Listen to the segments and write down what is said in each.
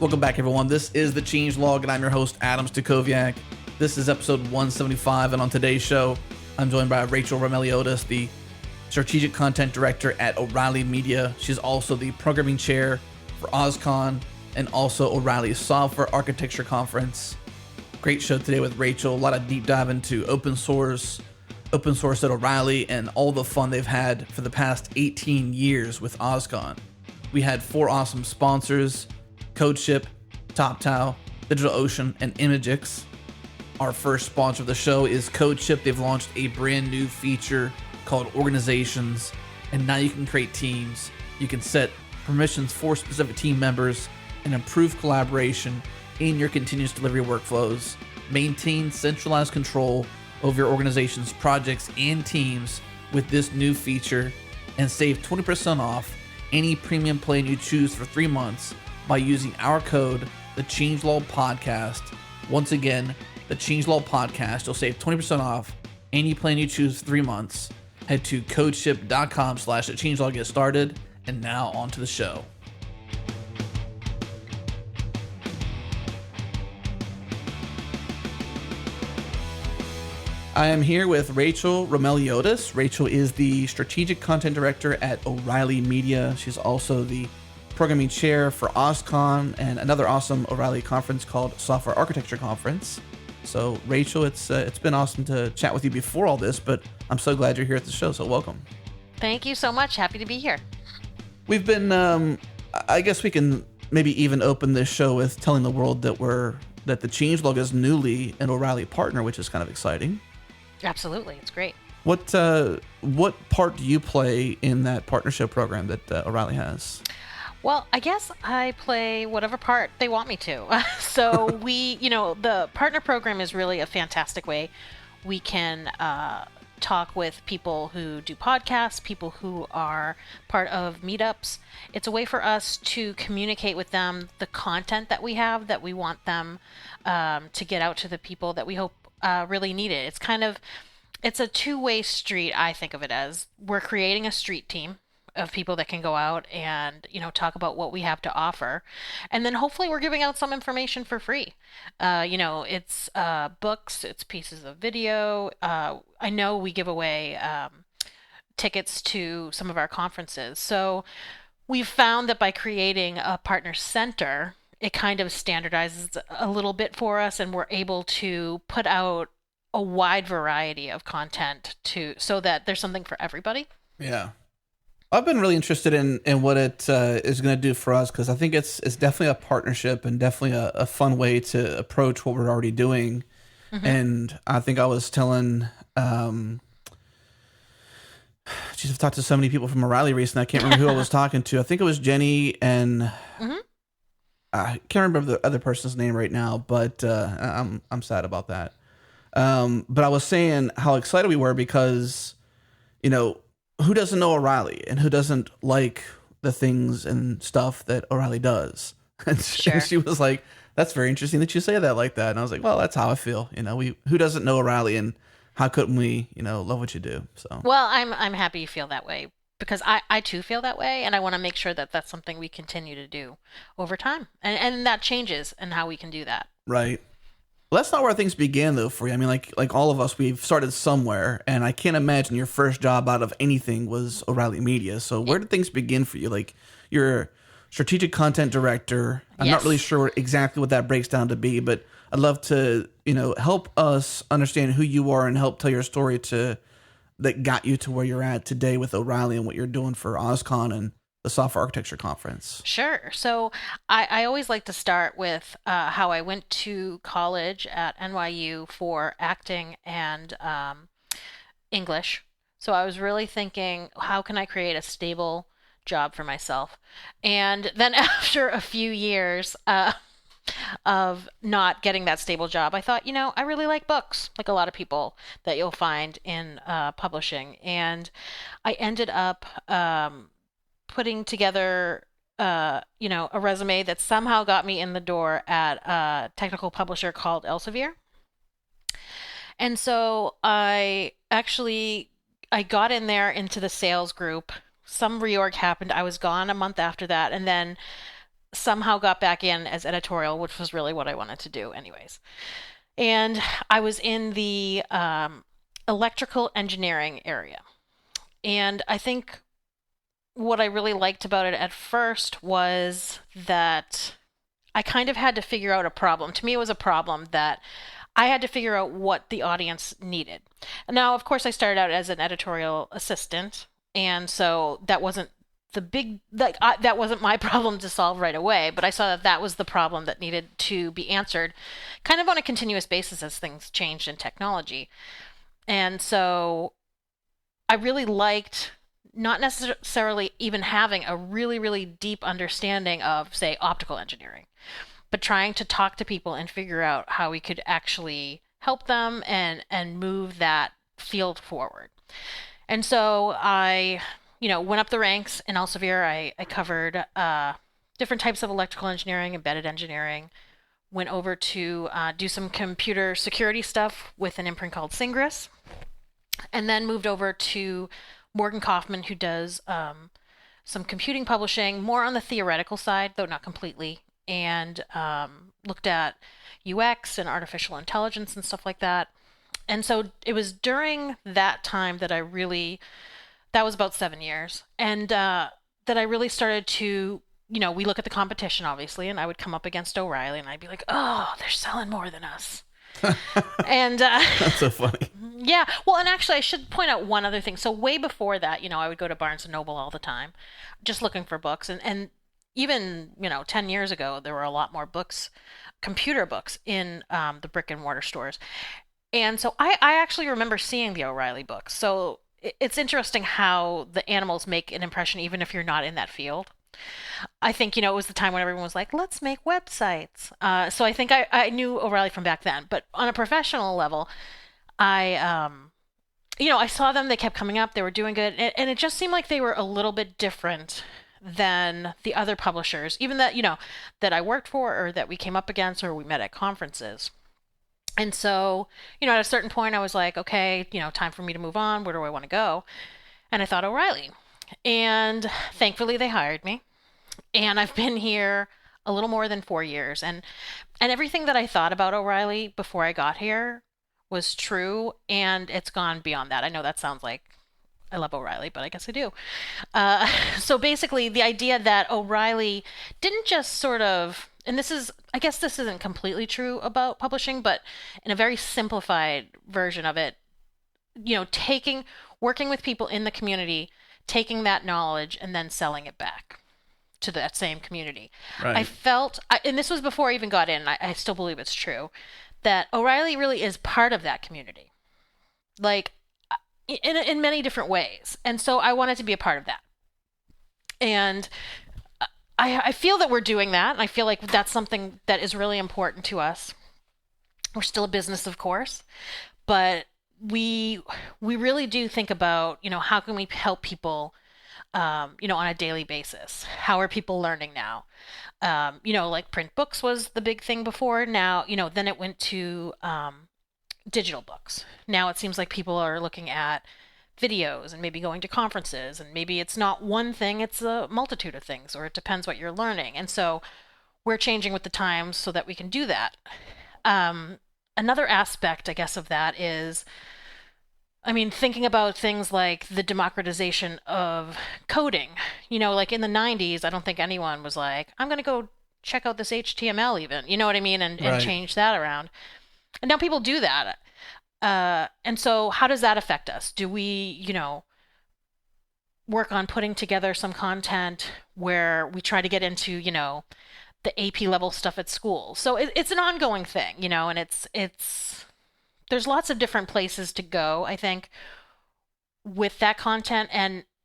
Welcome back, everyone. This is the Change Log, and I'm your host, Adam Stacoviak. This is episode 175, and on today's show, I'm joined by Rachel Roumeliotis, the Strategic Content Director at O'Reilly Media. She's also the Programming Chair for OSCON and also O'Reilly's Software Architecture Conference. Great show today with Rachel. A lot of deep dive into open source at O'Reilly, and all the fun they've had for the past 18 years with OSCON. We had 4 awesome sponsors: CodeShip, TopTow, DigitalOcean, and Imagix. Our first sponsor of the show is CodeShip. They've launched a brand new feature called Organizations, and now you can create teams. You can set permissions for specific team members and improve collaboration in your continuous delivery workflows. Maintain centralized control over your organization's projects and teams with this new feature, and save 20% off any premium plan you choose for 3 months by using our code, the Changelog Podcast. Once again, the Changelog Podcast. You'll save 20% off any plan you choose for 3 months. Head to codeship.com/changelog to get started. And now on to the show. I am here with Rachel Roumeliotis. Rachel is the Strategic Content Director at O'Reilly Media. She's also the Programming Chair for OSCON and another awesome O'Reilly conference called Software Architecture Conference. So, Rachel, it's been awesome to chat with you before all this, but I'm so glad you're here at the show, so welcome. Thank you so much. Happy to be here. We've been, I guess we can maybe even open this show with telling the world that the Changelog is newly an O'Reilly partner, which is kind of exciting. Absolutely. It's great. What part do you play in that partnership program that O'Reilly has? Well, I guess I play whatever part they want me to. So the partner program is really a fantastic way we can talk with people who do podcasts, people who are part of meetups. It's a way for us to communicate with them the content that we have, that we want them to get out to the people that we hope really need it. It's a two-way street. I think of it as we're creating a street team of people that can go out and talk about what we have to offer, and then hopefully we're giving out some information for free. It's books, it's pieces of video. I know we give away tickets to some of our conferences, so we've found that by creating a partner center, it kind of standardizes a little bit for us, and we're able to put out a wide variety of content so that there's something for everybody. Yeah. I've been really interested in what it is going to do for us, because I think it's definitely a partnership and definitely a fun way to approach what we're already doing. Mm-hmm. And I think I was telling, I've talked to so many people from O'Reilly recently. I can't remember who I was talking to. I think it was Jenny, and mm-hmm. I can't remember the other person's name right now, but I'm sad about that. But I was saying how excited we were because, who doesn't know O'Reilly and who doesn't like the things and stuff that O'Reilly does? And sure. She was like, "That's very interesting that you say that like that." And I was like, "Well, that's how I feel. Who doesn't know O'Reilly, and how couldn't we, love what you do?" So, well, I'm happy you feel that way, because I too feel that way, and I want to make sure that that's something we continue to do over time, and that changes and how we can do that. Right. Well, that's not where things began, though, for you. I mean, like all of us, we've started somewhere, and I can't imagine your first job out of anything was O'Reilly Media. So where did things begin for you? Like, you're a strategic content director. I'm Yes. not really sure exactly what that breaks down to be, but I'd love to, help us understand who you are and help tell your story that got you to where you're at today with O'Reilly and what you're doing for OSCON and the Software Architecture Conference. Sure. So I always like to start with how I went to college at NYU for acting and English. So I was really thinking, how can I create a stable job for myself? And then after a few years of not getting that stable job, I thought, I really like books, like a lot of people that you'll find in publishing. And I ended up putting together, a resume that somehow got me in the door at a technical publisher called Elsevier. And so I got in there into the sales group. Some reorg happened. I was gone a month after that. And then somehow got back in as editorial, which was really what I wanted to do anyways. And I was in the electrical engineering area. And I think what I really liked about it at first was that I kind of had to figure out a problem. To me, it was a problem that I had to figure out what the audience needed. Now, of course, I started out as an editorial assistant, and so that wasn't that wasn't my problem to solve right away, but I saw that that was the problem that needed to be answered kind of on a continuous basis as things changed in technology. And so I really liked not necessarily even having a really, really deep understanding of, say, optical engineering, but trying to talk to people and figure out how we could actually help them and move that field forward. And so I, went up the ranks in Elsevier. I covered different types of electrical engineering, embedded engineering. Went over to do some computer security stuff with an imprint called Singris, and then moved over to Morgan Kaufman, who does some computing publishing, more on the theoretical side, though not completely, and looked at UX and artificial intelligence and stuff like that. And so it was during that time that that was about 7 years, and that I really started to, we look at the competition, obviously, and I would come up against O'Reilly, and I'd be like, oh, they're selling more than us. And That's so funny. yeah, well, and actually, I should point out one other thing. So way before that, I would go to Barnes and Noble all the time, just looking for books, and even 10 years ago, there were a lot more books, computer books in the brick and mortar stores. And so I actually remember seeing the O'Reilly books. So it's interesting how the animals make an impression even if you're not in that field. I think, it was the time when everyone was like, let's make websites. So I think I knew O'Reilly from back then. But on a professional level, I, I saw them. They kept coming up. They were doing good. And it just seemed like they were a little bit different than the other publishers, even that, that I worked for or that we came up against or we met at conferences. And so, at a certain point, I was like, okay, time for me to move on. Where do I want to go? And I thought O'Reilly. And thankfully, they hired me. And I've been here a little more than 4 years. And everything that I thought about O'Reilly before I got here was true. And it's gone beyond that. I know that sounds like I love O'Reilly, but I guess I do. So basically, the idea that O'Reilly didn't just sort of, and I guess this isn't completely true about publishing, but in a very simplified version of it, working with people in the community, taking that knowledge and then selling it back to that same community. Right. I felt, and this was before I even got in, I still believe it's true, that O'Reilly really is part of that community. Like, in many different ways. And so I wanted to be a part of that. And I feel that we're doing that. And I feel like that's something that is really important to us. We're still a business, of course, but we really do think about, how can we help people, on a daily basis? How are people learning now? Like print books was the big thing before. Now, then it went to digital books. Now it seems like people are looking at videos and maybe going to conferences, and maybe it's not one thing, it's a multitude of things, or it depends what you're learning. And so we're changing with the times so that we can do that. Another aspect, I guess, of that is, thinking about things like the democratization of coding. Like in the 90s, I don't think anyone was like, I'm going to go check out this HTML even, you know what I mean? And Right. change that around. And now people do that. And so how does that affect us? Do we, work on putting together some content where we try to get into, the AP level stuff at school? So it's an ongoing thing, and there's lots of different places to go, I think, with that content.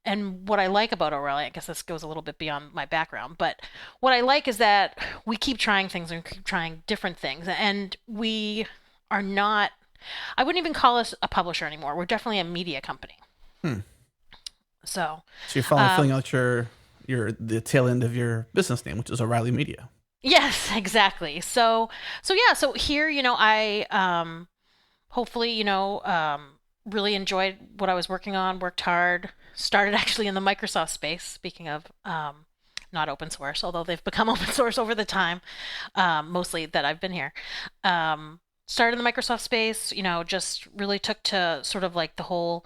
And what I like about O'Reilly, I guess this goes a little bit beyond my background, but what I like is that we keep trying things and keep trying different things. And we are not, I wouldn't even call us a publisher anymore. We're definitely a media company. So you're finally filling out the tail end of your business name, which is O'Reilly Media. Yes, exactly. So here, I hopefully, really enjoyed what I was working on, worked hard, started actually in the Microsoft space, speaking of not open source, although they've become open source over the time, mostly that I've been here. Started in the Microsoft space, just really took to sort of like the whole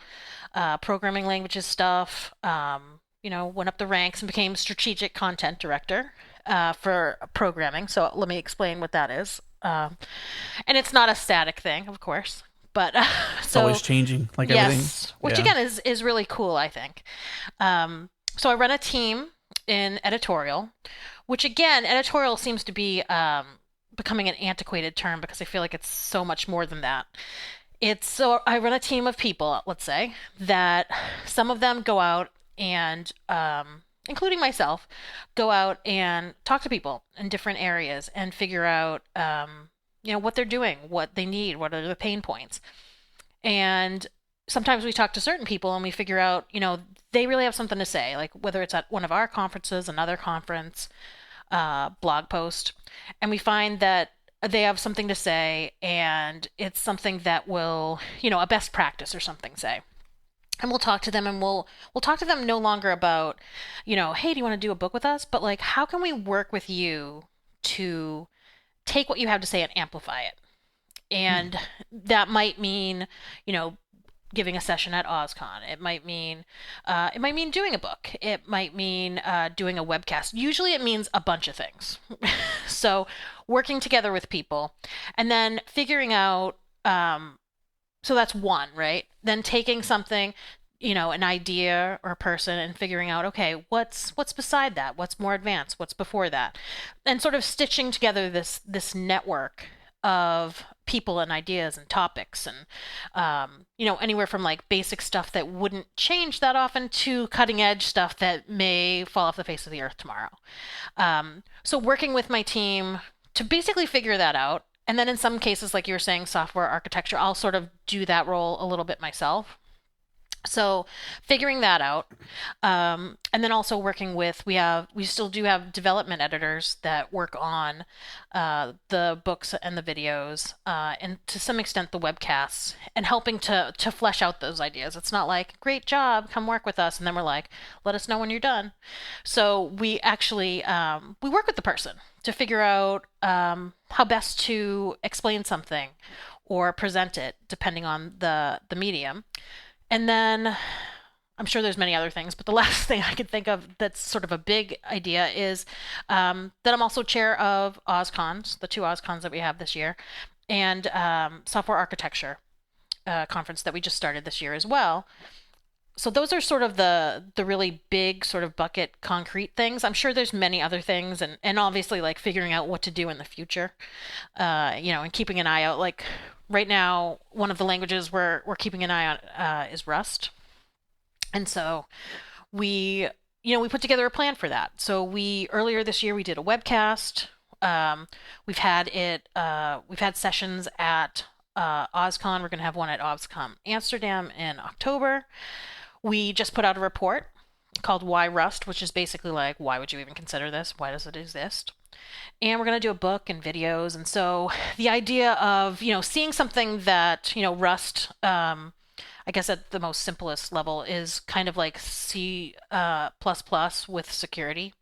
programming languages stuff. Went up the ranks and became strategic content director for programming. So let me explain what that is. And it's not a static thing, of course, but It's always changing, like everything. Yes, which again is really cool, I think. So I run a team in editorial, which again, editorial seems to be becoming an antiquated term because I feel like it's so much more than that. So I run a team of people, let's say, that some of them go out and, including myself, go out and talk to people in different areas and figure out, what they're doing, what they need, what are the pain points. And sometimes we talk to certain people and we figure out, they really have something to say, like whether it's at one of our conferences, another conference, blog post, and we find that they have something to say and it's something that will, a best practice or something, say. And we'll talk to them and we'll talk to them no longer about, hey, do you want to do a book with us? But like, how can we work with you to take what you have to say and amplify it? And that might mean, giving a session at OSCON. It might mean doing a book. It might mean doing a webcast. Usually it means a bunch of things. So working together with people and then figuring out, so that's one, right? Then taking something, an idea or a person and figuring out, okay, what's beside that? What's more advanced? What's before that? And sort of stitching together this network of people and ideas and topics and, anywhere from like basic stuff that wouldn't change that often to cutting edge stuff that may fall off the face of the earth tomorrow. So working with my team to basically figure that out. And then in some cases, like you were saying, software architecture, I'll sort of do that role a little bit myself. So figuring that out, and then also working with, we still do have development editors that work on the books and the videos, and to some extent the webcasts, and helping to flesh out those ideas. It's not like, great job, come work with us, and then we're like, let us know when you're done. So we actually, we work with the person to figure out how best to explain something or present it, depending on the medium. And then I'm sure there's many other things, but the last thing I could think of that's sort of a big idea is that I'm also chair of OSCONs, the 2 OSCONs that we have this year, and software architecture conference that we just started this year as well. So those are sort of the really big sort of bucket concrete things. I'm sure there's many other things, and obviously like figuring out what to do in the future, and keeping an eye out. Like right now, one of the languages we're keeping an eye on is Rust, and so we put together a plan for that. So earlier this year we did a webcast. We've had sessions at OSCON. We're going to have one at OSCON Amsterdam in October. We just put out a report called Why Rust, which is basically like, why would you even consider this? Why does it exist? And we're going to do a book and videos. And so the idea of, seeing something that, Rust, I guess at the most simplest level is kind of like C++ with security.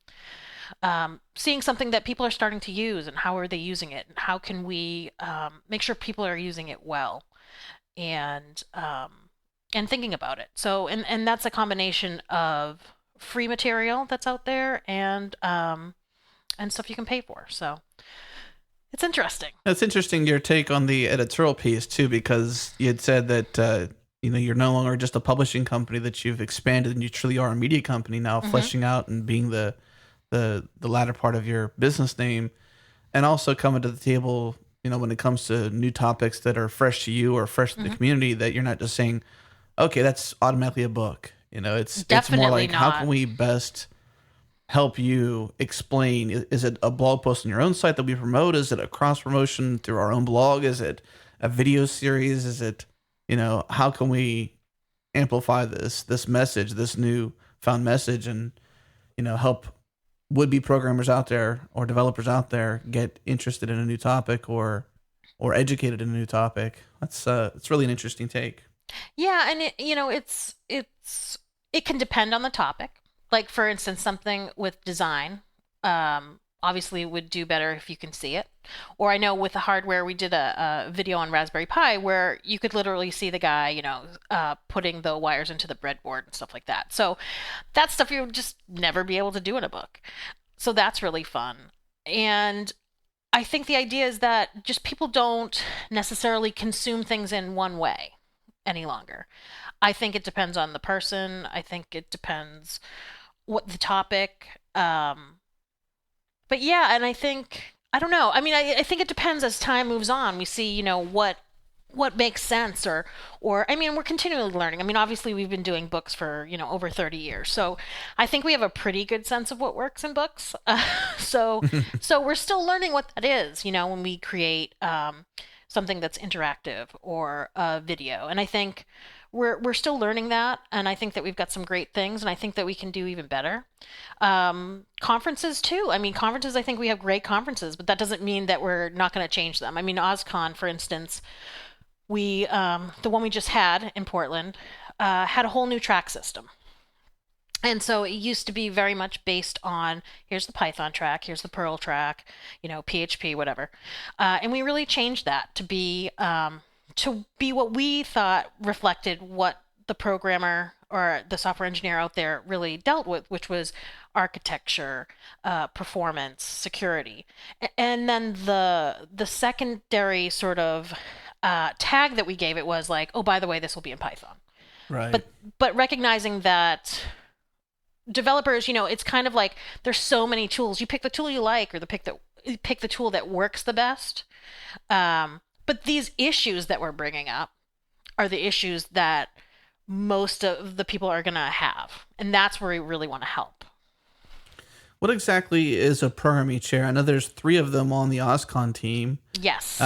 Seeing something that people are starting to use and how are they using it and how can we make sure people are using it well and thinking about it. So and that's a combination of free material that's out there and stuff you can pay for. So it's interesting. That's interesting, your take on the editorial piece too, because you had said that you're no longer just a publishing company, that you've expanded and you truly are a media company now, fleshing out and being the latter part of your business name, and also coming to the table, when it comes to new topics that are fresh to you or fresh to the community, that you're not just saying, okay, that's automatically a book. It's more like, not. how can we best help you explain? Is it a blog post on your own site that we promote? Is it a cross promotion through our own blog? Is it a video series? Is it, how can we amplify this message, this new found message, and, help would-be programmers out there or developers out there get interested in a new topic or educated in a new topic? It's really an interesting take. Yeah, and it can depend on the topic. Like, for instance, something with design, obviously would do better if you can see it. Or I know with the hardware, we did a video on Raspberry Pi where you could literally see the guy, putting the wires into the breadboard and stuff like that. So that's stuff you would just never be able to do in a book. So that's really fun. And I think the idea is that just people don't necessarily consume things in one way any longer. I think it depends on the person. I think it depends what the topic. But yeah, and I don't know. I mean, I think it depends as time moves on. We see, what makes sense, or I mean, we're continually learning. I mean, obviously we've been doing books for, over 30 years. So I think we have a pretty good sense of what works in books. So so we're still learning what that is, when we create something that's interactive or a video. And I think we're still learning that, and I think that we've got some great things, and I think that we can do even better. Conferences too. I mean, conferences. I think we have great conferences, but that doesn't mean that we're not going to change them. I mean, OSCON, for instance, we the one we just had in Portland had a whole new track system. And so it used to be very much based on here's the Python track, here's the Perl track, PHP, whatever, and we really changed that to be what we thought reflected what the programmer or the software engineer out there really dealt with, which was architecture, performance, security, and then the secondary sort of tag that we gave it was like, oh, by the way, this will be in Python. Right. But recognizing that developers, it's kind of like there's so many tools. You pick the tool you like, or pick the tool that works the best. But these issues that we're bringing up are the issues that most of the people are going to have, and that's where we really want to help. What exactly is a programming chair? I know there's 3 of them on the OSCON team. Yes.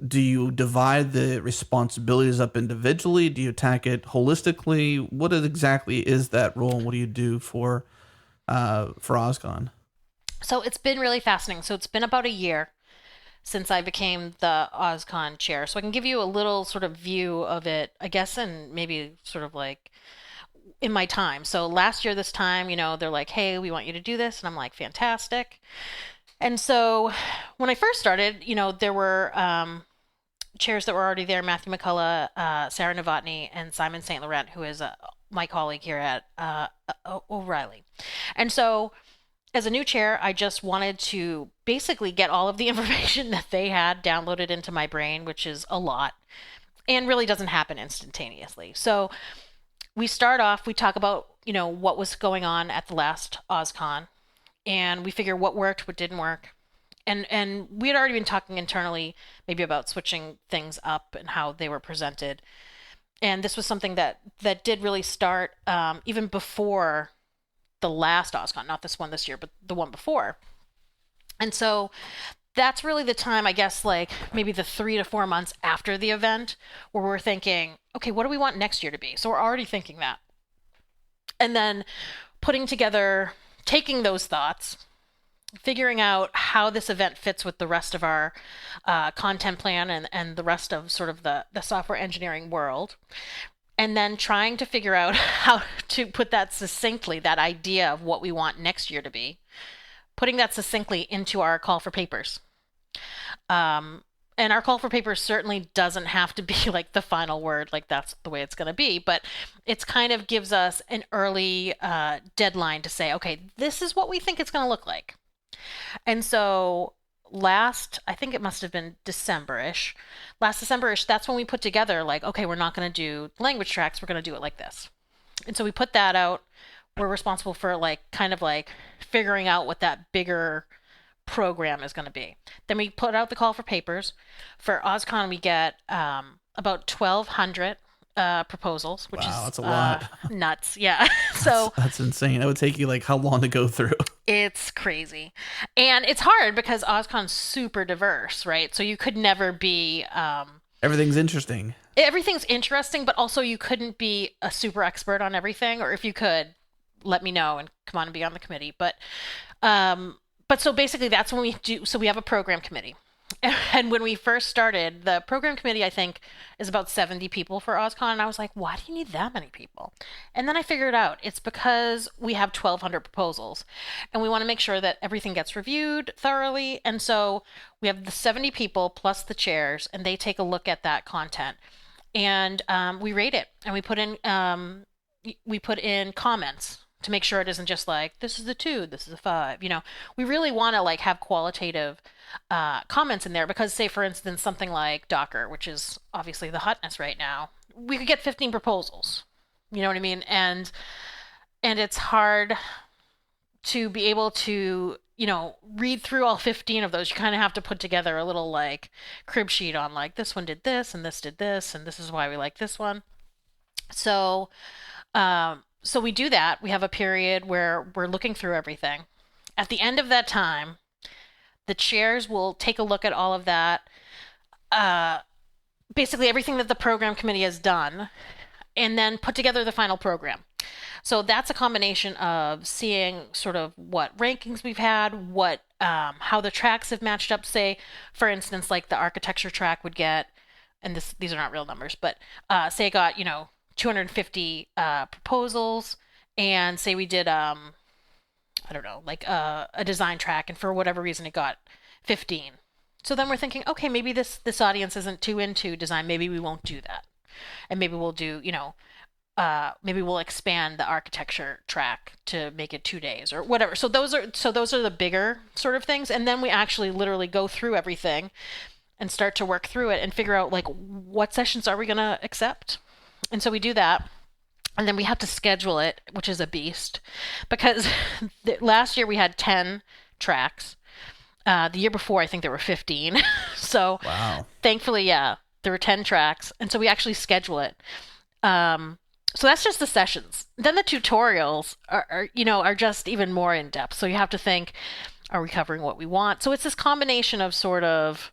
Do you divide the responsibilities up individually? Do you attack it holistically? What exactly is that role, and what do you do for OSCON? So it's been really fascinating. So it's been about a year since I became the OSCON chair. So I can give you a little sort of view of it, I guess, and maybe sort of like in my time. So last year, this time, they're like, hey, we want you to do this. And I'm like, fantastic. And so when I first started, there were chairs that were already there, Matthew McCullough, Sarah Novotny, and Simon St. Laurent, who is my colleague here at O'Reilly. And so as a new chair, I just wanted to basically get all of the information that they had downloaded into my brain, which is a lot, and really doesn't happen instantaneously. So we start off, we talk about, what was going on at the last OSCON, and we figure what worked, what didn't work. And we had already been talking internally maybe about switching things up and how they were presented. And this was something that did really start even before the last OSCON, not this one this year, but the one before. And so that's really the time, I guess, like maybe the 3 to 4 months after the event, where we're thinking, okay, what do we want next year to be? So we're already thinking that. And then putting together, taking those thoughts, figuring out how this event fits with the rest of our content plan and the rest of sort of the software engineering world. And then trying to figure out how to put that succinctly, that idea of what we want next year to be, putting that succinctly into our call for papers. And our call for papers certainly doesn't have to be like the final word, like that's the way it's going to be, but it's kind of gives us an early deadline to say, okay, this is what we think it's going to look like. And so I think it must have been last December-ish, that's when we put together like, okay, we're not going to do language tracks, we're going to do it like this. And so we put that out. We're responsible for like kind of like figuring out what that bigger program is going to be. Then we put out the call for papers. For OSCON, we get about 1,200 proposals, which is that's a lot. Nuts. Yeah. So that's insane. That would take you like how long to go through? It's crazy. And it's hard because OSCON's super diverse, right? So you could never be everything's interesting. Everything's interesting, but also you couldn't be a super expert on everything, or if you could, let me know and come on and be on the committee. But so basically that's when we do, so we have a program committee. And when we first started, the program committee, I think, is about 70 people for OSCON. And I was like, why do you need that many people? And then I figured out it's because we have 1,200 proposals and we want to make sure that everything gets reviewed thoroughly. And so we have the 70 people plus the chairs, and they take a look at that content. And we rate it, and we put in comments to make sure it isn't just like, this is a 2, this is a 5. We really want to like have qualitative comments in there, because say for instance something like Docker, which is obviously the hotness right now, we could get 15 proposals. You know what I mean? And it's hard to be able to read through all 15 of those. You kind of have to put together a little like crib sheet on like, this one did this and this did this and this is why we like this one. So we do that. We have a period where we're looking through everything. At the end of that time, the chairs will take a look at all of that, basically everything that the program committee has done, and then put together the final program. So that's a combination of seeing sort of what rankings we've had, how the tracks have matched up. Say, for instance, like the architecture track would get, and these are not real numbers, but say it got 250 proposals, and say we did I don't know, like a design track, and for whatever reason it got 15. So then we're thinking, okay, maybe this audience isn't too into design. Maybe we won't do that, and maybe we'll do maybe we'll expand the architecture track to make it 2 days or whatever. So those are the bigger sort of things, and then we actually literally go through everything and start to work through it and figure out like what sessions are we going to accept. And so we do that, and then we have to schedule it, which is a beast, because last year we had 10 tracks. The year before, I think there were 15. So wow. Thankfully, yeah, there were 10 tracks, and so we actually schedule it. So that's just the sessions. Then the tutorials are just even more in depth. So you have to think, are we covering what we want? So it's this combination of sort of,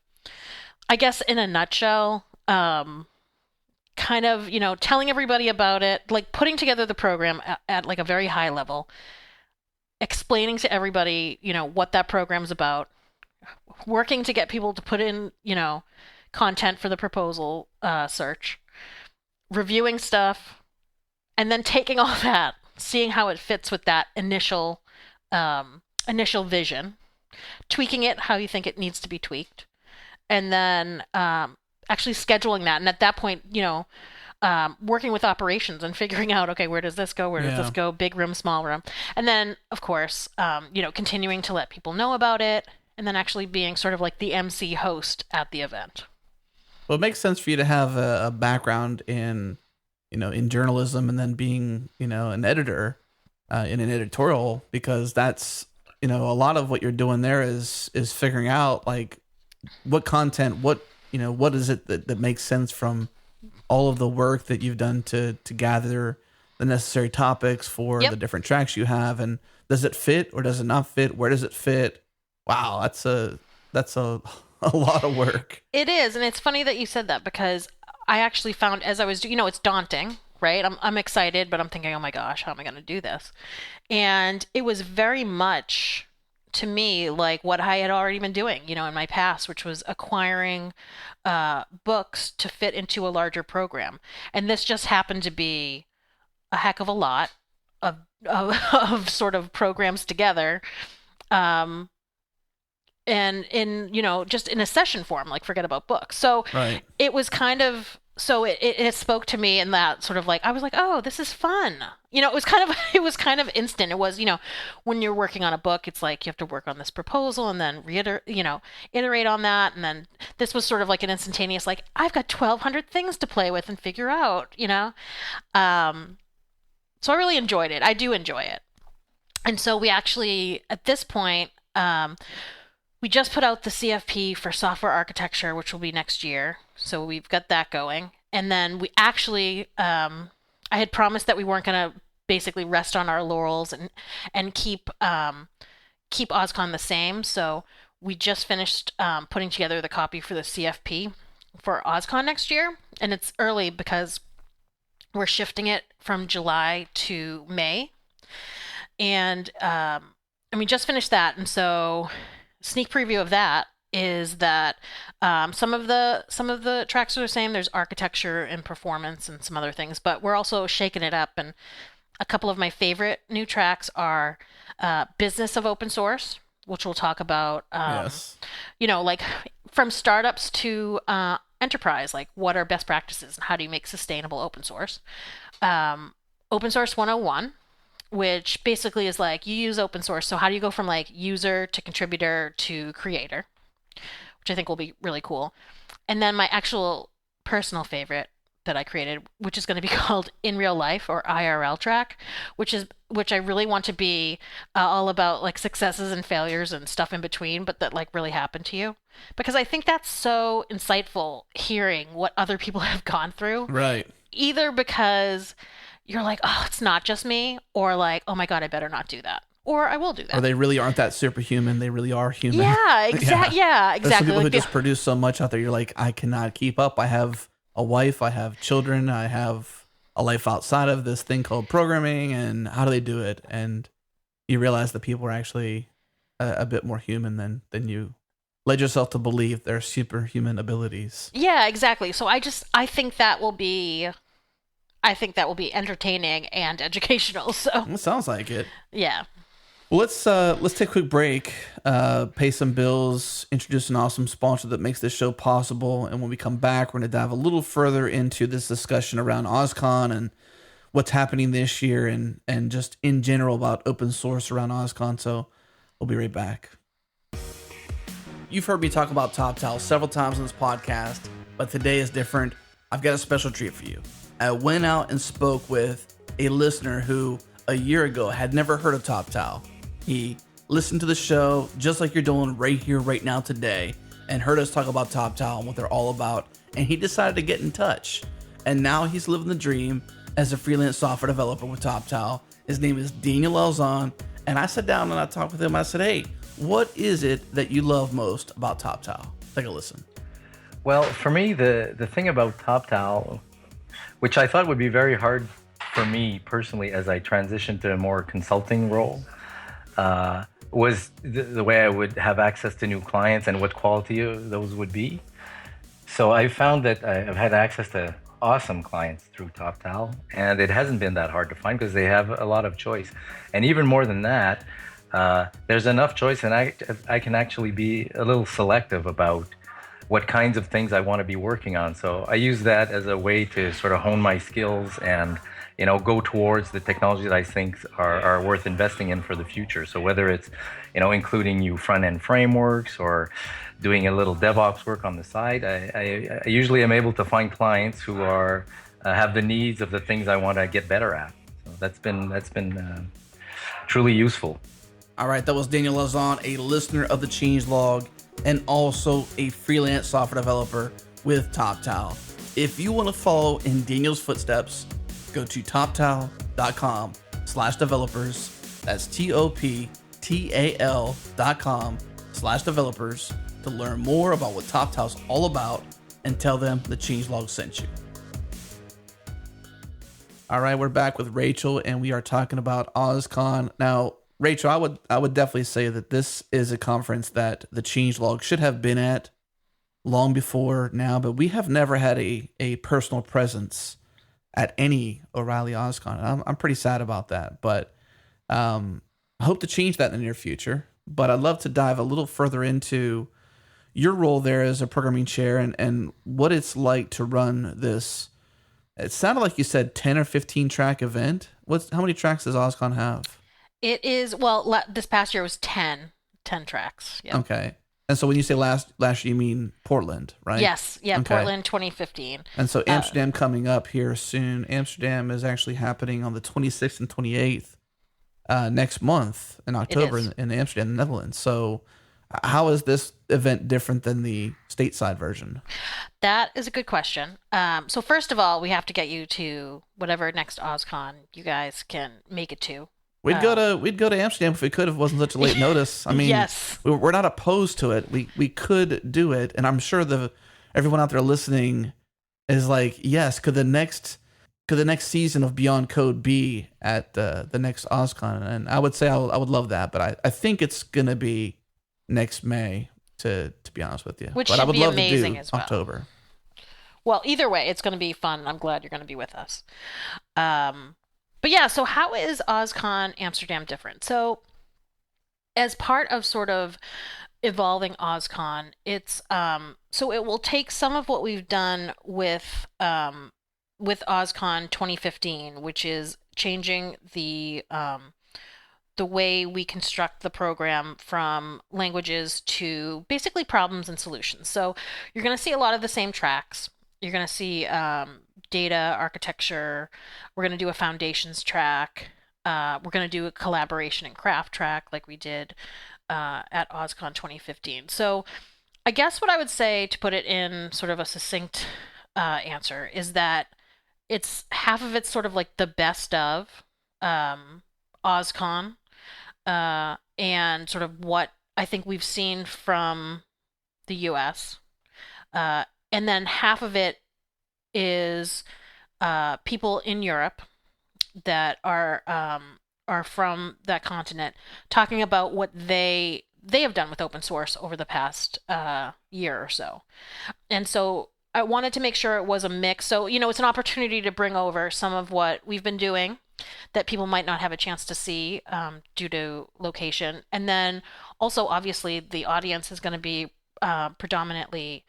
I guess in a nutshell, kind of, telling everybody about it, like putting together the program at like a very high level, explaining to everybody, what that program's about, working to get people to put in, content for the proposal search, reviewing stuff, and then taking all that, seeing how it fits with that initial vision, tweaking it how you think it needs to be tweaked, and then actually scheduling that. And at that point, working with operations and figuring out, okay, where does this go? Where does this go? Big room, small room. And then, of course, continuing to let people know about it, and then actually being sort of like the MC host at the event. Well, it makes sense for you to have a background in journalism, and then being, an editor in an editorial, because that's, a lot of what you're doing there is figuring out like what content, what is it that makes sense from all of the work that you've done to gather the necessary topics for the different tracks you have, and does it fit or does it not fit? Where does it fit? Wow, that's a lot of work. It is, and it's funny that you said that, because I actually found as I was doing, it's daunting, right? I'm excited, but I'm thinking, oh my gosh, how am I going to do this? And it was very much to me like what I had already been doing, in my past, which was acquiring books to fit into a larger program. And this just happened to be a heck of a lot of sort of programs together. And in, just in a session form, like forget about books. So right. It was kind of, so it spoke to me in that sort of like, I was like, oh, this is fun. It was kind of instant. It was, when you're working on a book, it's like you have to work on this proposal and then iterate on that. And then this was sort of like an instantaneous, like, I've got 1,200 things to play with and figure out, So I really enjoyed it. I do enjoy it. And so we actually, at this point, we just put out the CFP for software architecture, which will be next year. So we've got that going. And then we actually, I had promised that we weren't going to basically rest on our laurels and keep OSCON the same. So we just finished putting together the copy for the CFP for OSCON next year. And it's early because we're shifting it from July to May. And we just finished that. And so sneak preview of that is that some of the tracks are the same. There's architecture and performance and some other things, but we're also shaking it up. And a couple of my favorite new tracks are Business of Open Source, which we'll talk about. Yes. Like from startups to enterprise, like what are best practices and how do you make sustainable open source? Open Source 101, which basically is like you use open source. So how do you go from like user to contributor to creator, which I think will be really cool. And then my actual personal favorite that I created, which is going to be called In Real Life or IRL track, which I really want to be all about like successes and failures and stuff in between, but that like really happened to you. Because I think that's so insightful hearing what other people have gone through. Right. Either because you're like, oh, it's not just me, or like, oh my God, I better not do that. Or I will do that. Or they really aren't that superhuman. They really are human. Yeah, exactly. Yeah, exactly. There's some people like who just produce so much out there. You're like, I cannot keep up. I have a wife. I have children. I have a life outside of this thing called programming. And how do they do it? And you realize that people are actually a bit more human than you led yourself to believe. Their superhuman abilities. Yeah, exactly. So I think that will be entertaining and educational. So It sounds like it. yeah. Well, let's take a quick break, pay some bills, introduce an awesome sponsor that makes this show possible, and when we come back, we're going to dive a little further into this discussion around OSCON and what's happening this year, and just in general about open source around OSCON. So we'll be right back. You've heard me talk about TopTal several times on this podcast, but today is different. I've got a special treat for you. I went out and spoke with a listener who a year ago had never heard of TopTal. He listened to the show just like you're doing right here, right now, today, and heard us talk about TopTal and what they're all about, and he decided to get in touch. And now he's living the dream as a freelance software developer with TopTal. His name is Daniel Elzon, and I sat down and I talked with him. I said, hey, what is it that you love most about TopTal? Take a listen. Well, for me, the thing about TopTal, which I thought would be very hard for me personally as I transitioned to a more consulting role, was the way I would have access to new clients and what quality those would be. So I found that I've had access to awesome clients through TopTal, and it hasn't been that hard to find because they have a lot of choice. And even more than that, there's enough choice, and I can actually be a little selective about what kinds of things I want to be working on. So I use that as a way to sort of hone my skills and go towards the technology that I think are worth investing in for the future. So whether it's, including new front-end frameworks or doing a little DevOps work on the side, I usually am able to find clients who are have the needs of the things I want to get better at. So that's been truly useful. All right, that was Daniel Elzon, a listener of the Changelog and also a freelance software developer with TopTal. If you want to follow in Daniel's footsteps, go to toptal.com/developers. That's TOPTAL.com/developers to learn more about what TopTal's all about and tell them the Changelog sent you. All right, we're back with Rachel and we are talking about OSCON. Now, Rachel, I would definitely say that this is a conference that the Changelog should have been at long before now, but we have never had a personal presence at any O'Reilly OSCON. I'm pretty sad about that, but I hope to change that in the near future. But I'd love to dive a little further into your role there as a programming chair and what it's like to run this. It sounded like you said 10 or 15 track event. How many tracks does OSCON have? It is, this past year was 10 tracks. Yeah. Okay. And so when you say last year, you mean Portland, right? Yes. Yeah. Okay. Portland 2015. And so Amsterdam coming up here soon. Amsterdam is actually happening on the 26th and 28th next month in October in Amsterdam, the Netherlands. So how is this event different than the stateside version? That is a good question. So first of all, we have to get you to whatever next OSCON you guys can make it to. We'd go to Amsterdam if we could, if it wasn't such a late notice. I mean, yes. We're not opposed to it. We could do it, and I'm sure everyone out there listening is like, yes. Could the next season of Beyond Code be at the next OSCON? And I would say I would love that, but I think it's gonna be next May to be honest with you. Which but I should would be love amazing to do as well. October. Well, either way, it's going to be fun. I'm glad you're going to be with us. But yeah, so how is OSCON Amsterdam different? So as part of sort of evolving OSCON, it's so it will take some of what we've done with OSCON 2015, which is changing the way we construct the program from languages to basically problems and solutions. So you're going to see a lot of the same tracks. You're going to see data architecture. We're going to do a foundations track. We're going to do a collaboration and craft track like we did at OSCON 2015. So I guess what I would say, to put it in sort of a succinct answer, is that it's half of it's sort of like the best of OSCON and sort of what I think we've seen from the US. And then half of it is people in Europe that are from that continent talking about what they have done with open source over the past year or so. And so I wanted to make sure it was a mix. So, it's an opportunity to bring over some of what we've been doing that people might not have a chance to see due to location. And then also, obviously, the audience is going to be predominantly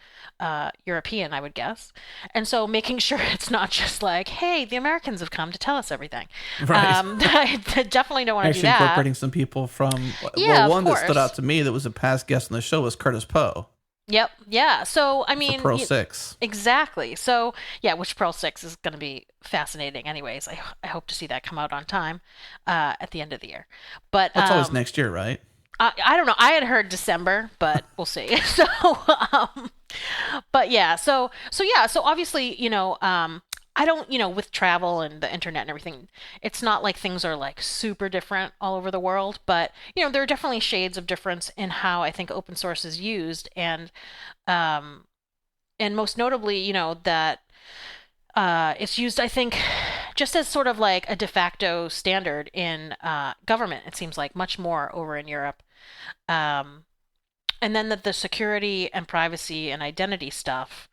European, I would guess. And so making sure it's not just like, hey, the Americans have come to tell us everything. Right. I definitely don't want to do Actually that. incorporating some people from, Yeah, one of that stood course. out to me that was a past guest on the show was Curtis Poe. Yep. Yeah. So, I mean, Pro 6. Exactly. So, yeah, which Pro 6 is going to be fascinating anyways. I hope to see that come out on time at the end of the year. But That's always next year, right? I don't know. I had heard December, but we'll see. So, but yeah. So obviously, I don't, with travel and the internet and everything, it's not like things are like super different all over the world, but there are definitely shades of difference in how I think open source is used, and most notably, that it's used, I think, just as sort of like a de facto standard in government. It seems like much more over in Europe. And then that the security and privacy and identity stuff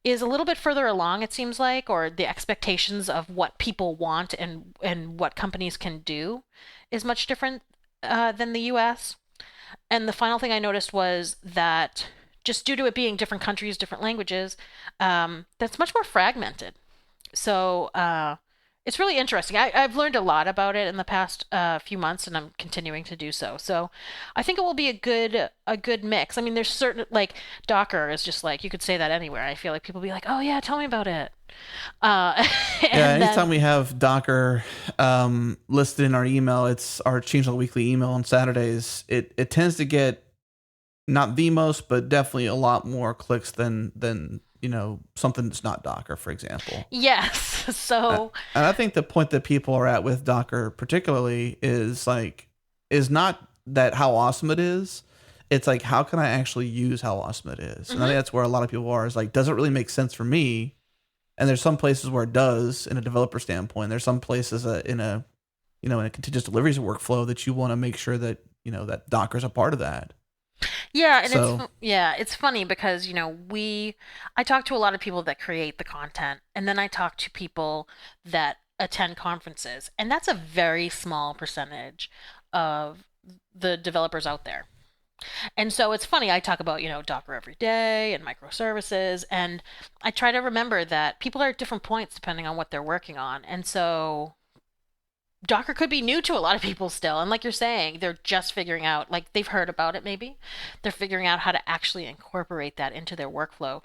is a little bit further along, it seems like, or the expectations of what people want and what companies can do is much different than the US. And the final thing I noticed was that just due to it being different countries, different languages, that's much more fragmented. So it's really interesting. I've learned a lot about it in the past few months, and I'm continuing to do so. So I think it will be a good mix. I mean, there's certain, like, Docker is just like, you could say that anywhere. I feel like people be like, oh yeah, tell me about it. Yeah, anytime we have Docker listed in our email, it's our Changelog Weekly email on Saturdays. It tends to get not the most, but definitely a lot more clicks than something that's not Docker, for example. Yes. So, and I think the point that people are at with Docker particularly is not that how awesome it is. It's like, how can I actually use how awesome it is? And I think that's where a lot of people are, is like, does it really make sense for me? And there's some places where it does in a developer standpoint. There's some places in a continuous deliveries workflow that you want to make sure that, that Docker's a part of that. Yeah, and it's funny because I talk to a lot of people that create the content, and then I talk to people that attend conferences, and that's a very small percentage of the developers out there. And so it's funny, I talk about Docker every day and microservices, and I try to remember that people are at different points depending on what they're working on, and so Docker could be new to a lot of people still. And like you're saying, they're just figuring out, like, they've heard about it maybe. They're figuring out how to actually incorporate that into their workflow.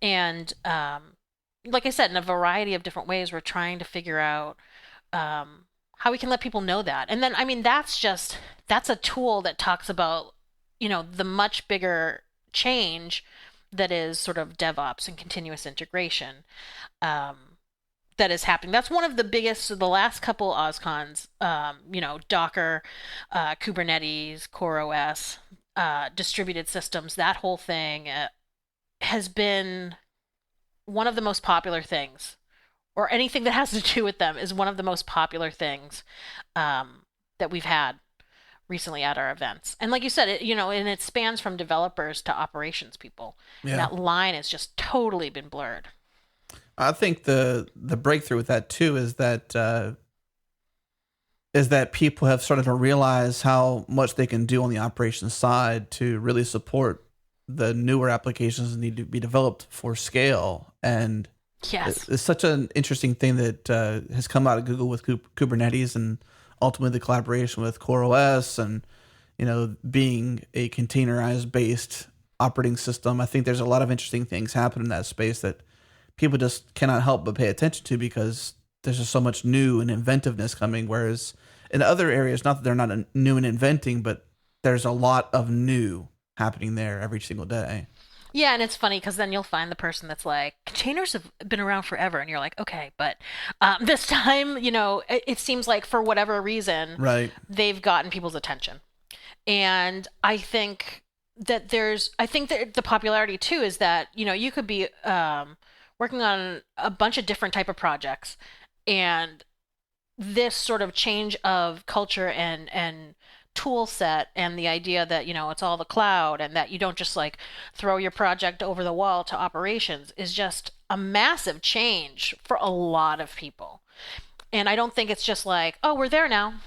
And like I said, in a variety of different ways, we're trying to figure out how we can let people know that. And then, I mean, that's a tool that talks about, the much bigger change that is sort of DevOps and continuous integration. That is happening. That's one of the biggest, the last couple OSCONs, Docker, Kubernetes, CoreOS, distributed systems, that whole thing has been one of the most popular things, or anything that has to do with them is one of the most popular things that we've had recently at our events. And like you said, and it spans from developers to operations people. Yeah. And that line has just totally been blurred. I think the breakthrough with that too is that people have started to realize how much they can do on the operations side to really support the newer applications that need to be developed for scale. And Yes. it's such an interesting thing that has come out of Google with Kubernetes, and ultimately the collaboration with CoreOS, and being a containerized based operating system. I think there's a lot of interesting things happening in that space that people just cannot help but pay attention to, because there's just so much new and inventiveness coming. Whereas in other areas, not that they're not new and inventing, but there's a lot of new happening there every single day. Yeah, and it's funny because then you'll find the person that's like, containers have been around forever, and you're like, okay, but this time, it seems like for whatever reason, Right. they've gotten people's attention. And I think that the popularity too is that, you could be working on a bunch of different type of projects, and this sort of change of culture and tool set, and the idea that it's all the cloud, and that you don't just like throw your project over the wall to operations, is just a massive change for a lot of people. And I don't think it's just like, oh, we're there now.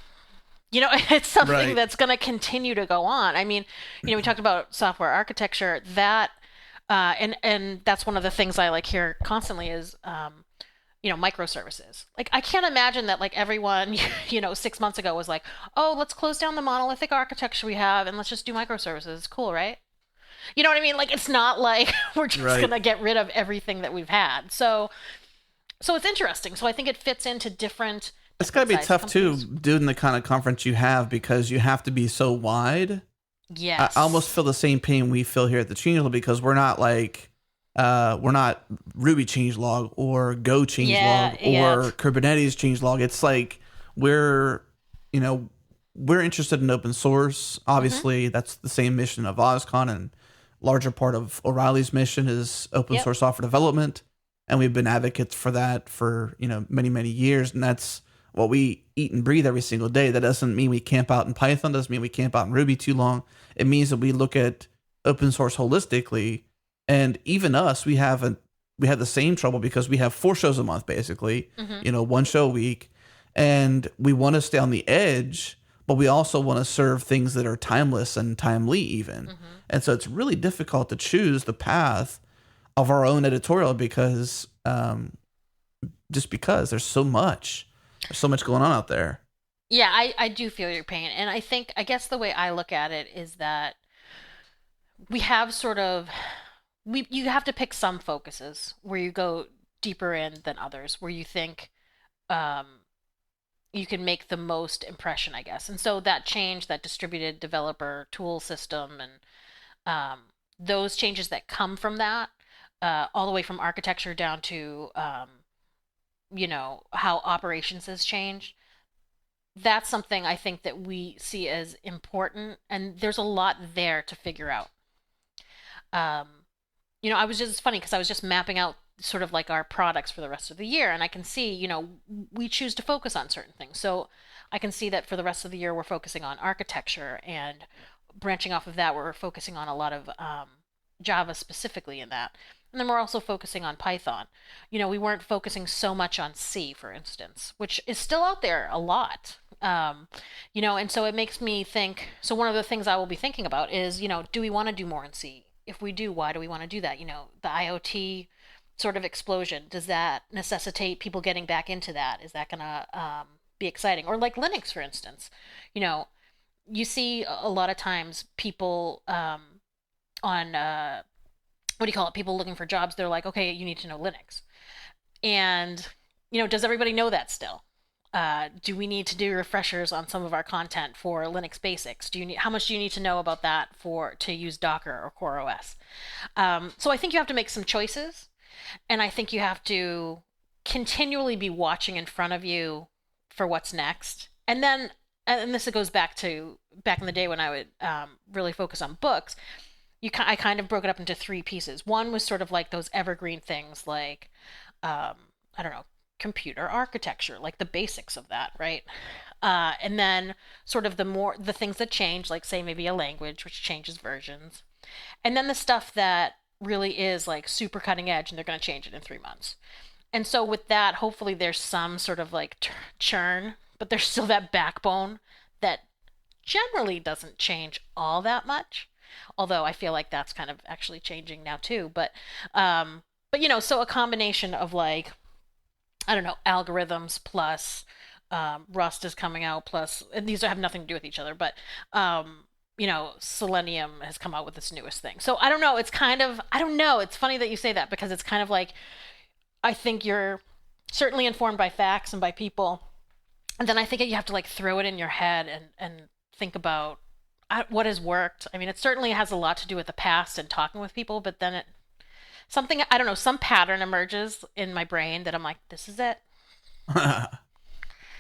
It's something Right. that's going to continue to go on. I mean, we talked about software architecture, that and that's one of the things I like hear constantly is microservices. Like, I can't imagine that like everyone 6 months ago was like, oh, let's close down the monolithic architecture we have and let's just do microservices. It's cool, right? You know what I mean? Like, it's not like we're just Right. gonna get rid of everything that we've had. So it's interesting. So I think it fits into different. It's got to be size tough companies. too, doing the kind of conference you have, because you have to be so wide. Yes. I almost feel the same pain we feel here at the changelog, because we're not like we're not Ruby changelog or Go changelog or Kubernetes changelog. It's like we're we're interested in open source. Obviously, that's the same mission of OSCON, and larger part of O'Reilly's mission is open Yep. source software development, and we've been advocates for that for many years, and that's what we eat and breathe every single day. That doesn't mean we camp out in Python, doesn't mean we camp out in Ruby too long. It means that we look at open source holistically. And even us, we have the same trouble, because we have 4 shows a month, basically, 1 show a week. And we want to stay on the edge, but we also want to serve things that are timeless and timely even. And so it's really difficult to choose the path of our own editorial, because because there's so much. There's so much going on out there. Yeah, I do feel your pain. And I guess the way I look at it is that we have you have to pick some focuses where you go deeper in than others, where you think you can make the most impression, I guess. And so that change, that distributed developer tool system, and those changes that come from that, all the way from architecture down to how operations has changed. That's something I think that we see as important, and there's a lot there to figure out. I was just, it's funny because I was just mapping out sort of like our products for the rest of the year, and I can see, we choose to focus on certain things. So I can see that for the rest of the year, we're focusing on architecture, and branching off of that, we're focusing on a lot of Java specifically in that. And then we're also focusing on Python. We weren't focusing so much on C, for instance, which is still out there a lot. And so it makes me think. So one of the things I will be thinking about is, do we want to do more in C? If we do, why do we want to do that? The IoT sort of explosion, does that necessitate people getting back into that? Is that going to be exciting? Or like Linux, for instance, you see a lot of times people on what do you call it? People looking for jobs. They're like, okay, you need to know Linux. And, does everybody know that still? Do we need to do refreshers on some of our content for Linux basics? How much do you need to know about that to use Docker or CoreOS? So I think you have to make some choices, and I think you have to continually be watching in front of you for what's next. And then, and this goes back in the day when I would really focus on books. I kind of broke it up into 3 pieces. One was sort of like those evergreen things, like I don't know, computer architecture, like the basics of that, right? And then sort of the things that change, like say maybe a language, which changes versions. And then the stuff that really is like super cutting edge and they're going to change it in 3 months. And so with that, hopefully there's some sort of like churn, but there's still that backbone that generally doesn't change all that much. Although I feel like that's kind of actually changing now too. But so a combination of like, I don't know, algorithms plus Rust is coming out plus, and these have nothing to do with each other, but Selenium has come out with this newest thing. So I don't know. It's kind of, I don't know. It's funny that you say that because it's kind of like, I think you're certainly informed by facts and by people. And then I think you have to like throw it in your head and think about what has worked. I mean, it certainly has a lot to do with the past and talking with people, but then something, I don't know, some pattern emerges in my brain that I'm like, this is it.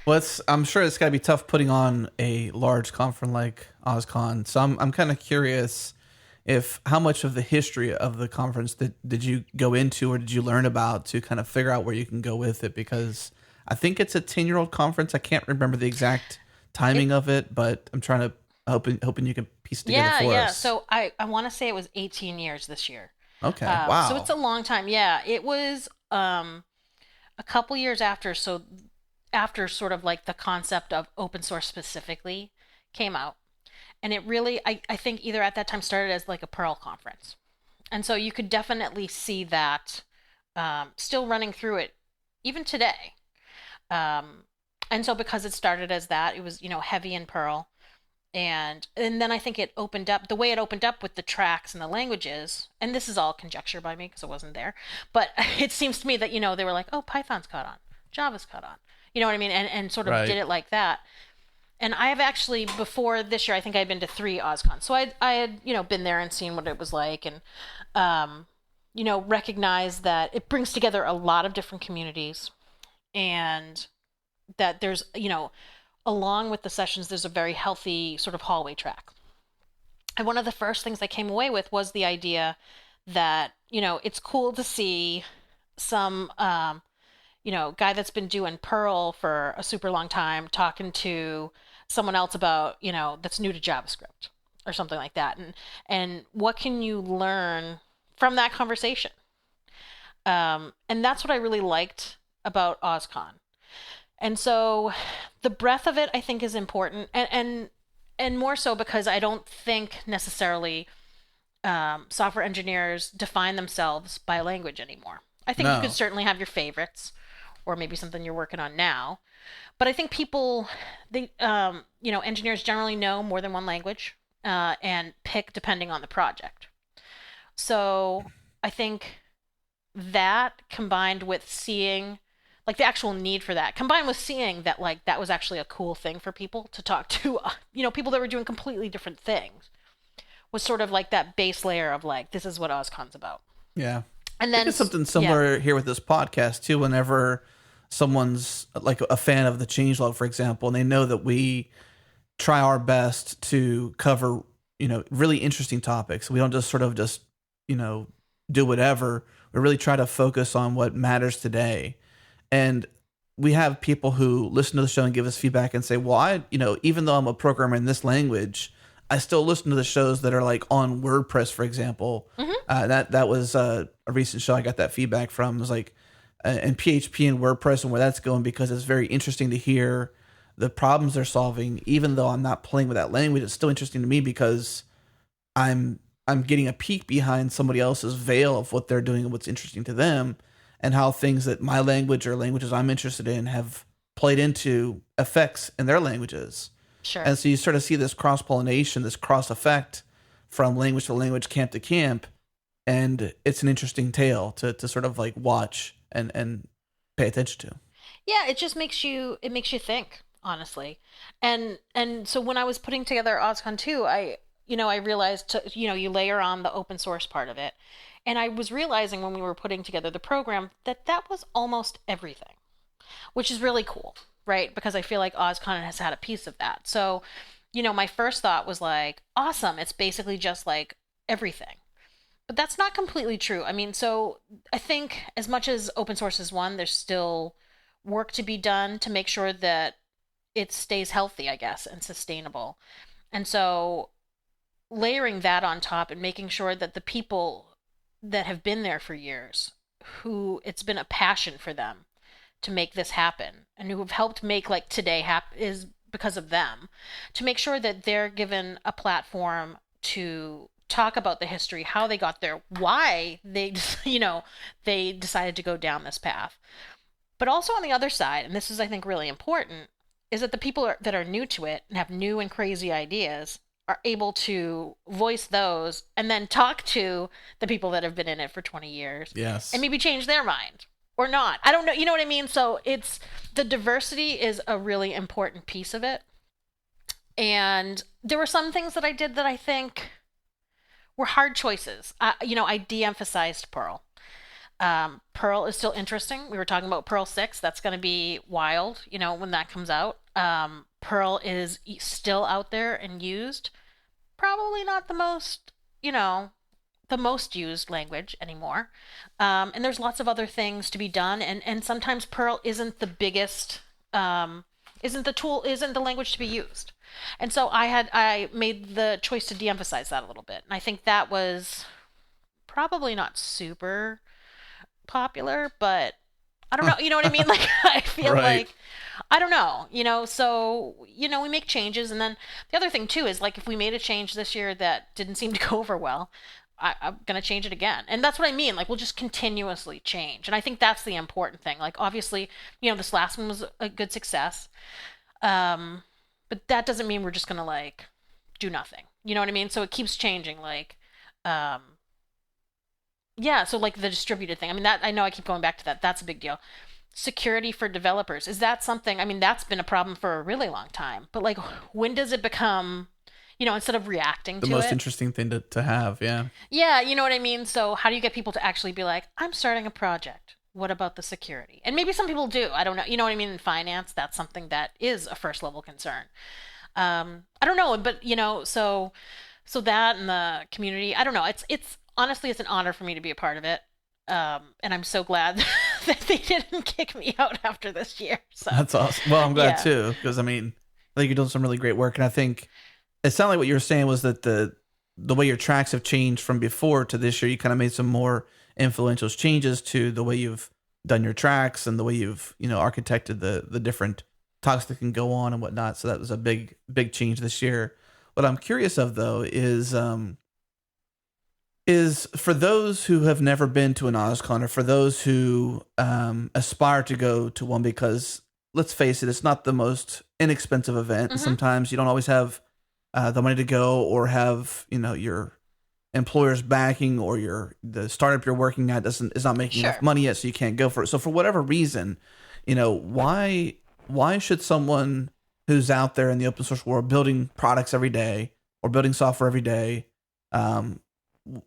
Well, I'm sure it's got to be tough putting on a large conference like OSCON. So I'm kind of curious if how much of the history of the conference did you go into or did you learn about to kind of figure out where you can go with it? Because I think it's a 10-year-old conference. I can't remember the exact timing of it, but I'm trying to hoping you can piece it together for us. Yeah. So I want to say it was 18 years this year. Okay. Wow. So it's a long time. Yeah. It was a couple years after. So after sort of like the concept of open source specifically came out. And it really, I think either at that time started as like a Perl conference. And so you could definitely see that still running through it even today. And so because it started as that, it was, heavy in Perl. And then I think it opened up, the way it opened up with the tracks and the languages, and this is all conjecture by me because I wasn't there, but it seems to me that, they were like, oh, Python's caught on, Java's caught on. You know what I mean? And sort of did it like that. And I have actually, before this year, I think I'd been to 3 OSCON. So I had, been there and seen what it was like and, recognized that it brings together a lot of different communities and that there's, along with the sessions, there's a very healthy sort of hallway track. And one of the first things I came away with was the idea that, it's cool to see some, guy that's been doing Perl for a super long time talking to someone else about, that's new to JavaScript or something like that. And what can you learn from that conversation? And that's what I really liked about OSCON. And so the breadth of it, I think, is important. And more so because I don't think necessarily software engineers define themselves by language anymore. I think you could certainly have your favorites or maybe something you're working on now. But I think engineers generally know more than one language and pick depending on the project. So I think that combined with seeing like the actual need for that, combined with seeing that like that was actually a cool thing for people to talk to, people that were doing completely different things, was sort of like that base layer of like, this is what OSCON's about. Yeah. And then I think it's something similar here with this podcast too. Whenever someone's like a fan of the changelog, for example, and they know that we try our best to cover, really interesting topics. We don't just sort of do whatever. We really try to focus on what matters today. And we have people who listen to the show and give us feedback and say, well, even though I'm a programmer in this language, I still listen to the shows that are like on WordPress, for example. Mm-hmm. That was a recent show I got that feedback from. It was like, and PHP and WordPress and where that's going, because it's very interesting to hear the problems they're solving. Even though I'm not playing with that language, it's still interesting to me because I'm getting a peek behind somebody else's veil of what they're doing and what's interesting to them, and how things that my language or languages I'm interested in have played into effects in their languages. Sure. And so you sort of see this cross-pollination, this cross-effect from language to language, camp to camp, and it's an interesting tale to sort of like watch and pay attention to. Yeah, it just makes you think, honestly. And so when I was putting together OSCON 2, I realized you layer on the open source part of it. And I was realizing when we were putting together the program that was almost everything, which is really cool, right? Because I feel like OSCON has had a piece of that. So, my first thought was like, awesome, it's basically just like everything. But that's not completely true. I mean, so I think as much as open source is one, there's still work to be done to make sure that it stays healthy, I guess, and sustainable. And so layering that on top and making sure that the people that have been there for years, who it's been a passion for them to make this happen, and who have helped make like today is because of them, to make sure that they're given a platform to talk about the history, how they got there, why they, they decided to go down this path. But also on the other side, and this is, I think, really important, is that the people that are new to it and have new and crazy ideas are able to voice those and then talk to the people that have been in it for 20 years. Yes. And maybe change their mind or not. I don't know. You know what I mean? So it's the diversity is a really important piece of it. And there were some things that I did that I think were hard choices. I de-emphasized Pearl. Pearl is still interesting. We were talking about Pearl 6. That's going to be wild, when that comes out. Pearl is still out there and used. Probably not the most, the most used language anymore. And there's lots of other things to be done. And sometimes Perl isn't the biggest, isn't the language to be used. And so I made the choice to de-emphasize that a little bit. And I think that was probably not super popular, but I don't know. You know what I mean? Like, I feel like, I don't know, so, we make changes. And then the other thing too is like, if we made a change this year that didn't seem to go over well, I'm going to change it again. And that's what I mean. Like, we'll just continuously change. And I think that's the important thing. Like, obviously, this last one was a good success. But that doesn't mean we're just going to like do nothing. You know what I mean? So it keeps changing. Like, yeah. So like the distributed thing, I mean, that I know I keep going back to that. That's a big deal. Security for developers. Is that something, I mean, that's been a problem for a really long time, but like, when does it become, instead of reacting to it? The most interesting thing to have, yeah. Yeah, you know what I mean? So how do you get people to actually be like, I'm starting a project. What about the security? And maybe some people do. I don't know. You know what I mean? In finance, that's something that is a first level concern. I don't know, but so that and the community, I don't know. It's honestly, it's an honor for me to be a part of it. And I'm so glad that they didn't kick me out after this year. So that's awesome. Well, I'm glad too, because I think you're doing some really great work, and I think it sounded like what you were saying was that the way your tracks have changed from before to this year, you kind of made some more influential changes to the way you've done your tracks and the way you've architected the different talks that can go on and whatnot. So that was a big change this year. What I'm curious of though is for those who have never been to an OSCON, or for those who aspire to go to one, because let's face it, it's not the most inexpensive event. Mm-hmm. Sometimes you don't always have the money to go, or have your employer's backing, or the startup you're working at is not making enough money yet, so you can't go for it. So for whatever reason, why should someone who's out there in the open source world building products every day or building software every day,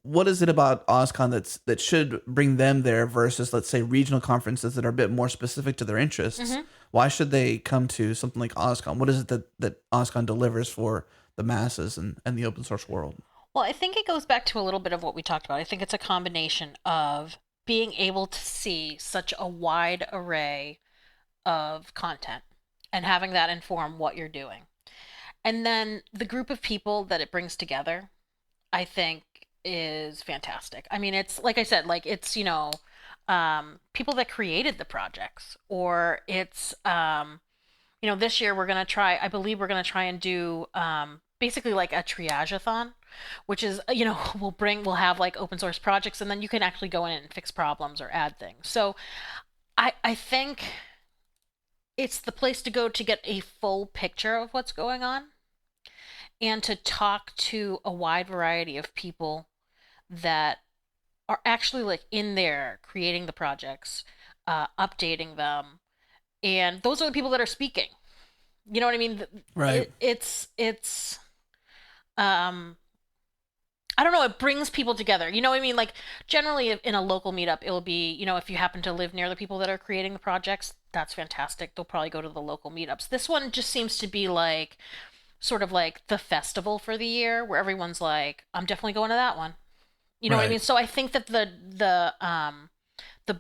what is it about OSCON that should bring them there versus, let's say, regional conferences that are a bit more specific to their interests? Mm-hmm. Why should they come to something like OSCON? What is it that OSCON delivers for the masses and the open source world? Well, I think it goes back to a little bit of what we talked about. I think it's a combination of being able to see such a wide array of content and having that inform what you're doing. And then the group of people that it brings together, I think, is fantastic. I mean, it's like I said, like it's, people that created the projects, or it's, this year I believe we're going to try and do basically like a triage-a-thon, which is, we'll have like open source projects, and then you can actually go in and fix problems or add things. So I think it's the place to go to get a full picture of what's going on, and to talk to a wide variety of people that are actually like in there creating the projects, updating them. And those are the people that are speaking. You know what I mean? Right. It's I don't know, it brings people together. You know what I mean? Like, generally in a local meetup, it'll be, if you happen to live near the people that are creating the projects, that's fantastic. They'll probably go to the local meetups. This one just seems to be like, sort of like the festival for the year, where everyone's like, I'm definitely going to that one. You know what I mean? So I think that the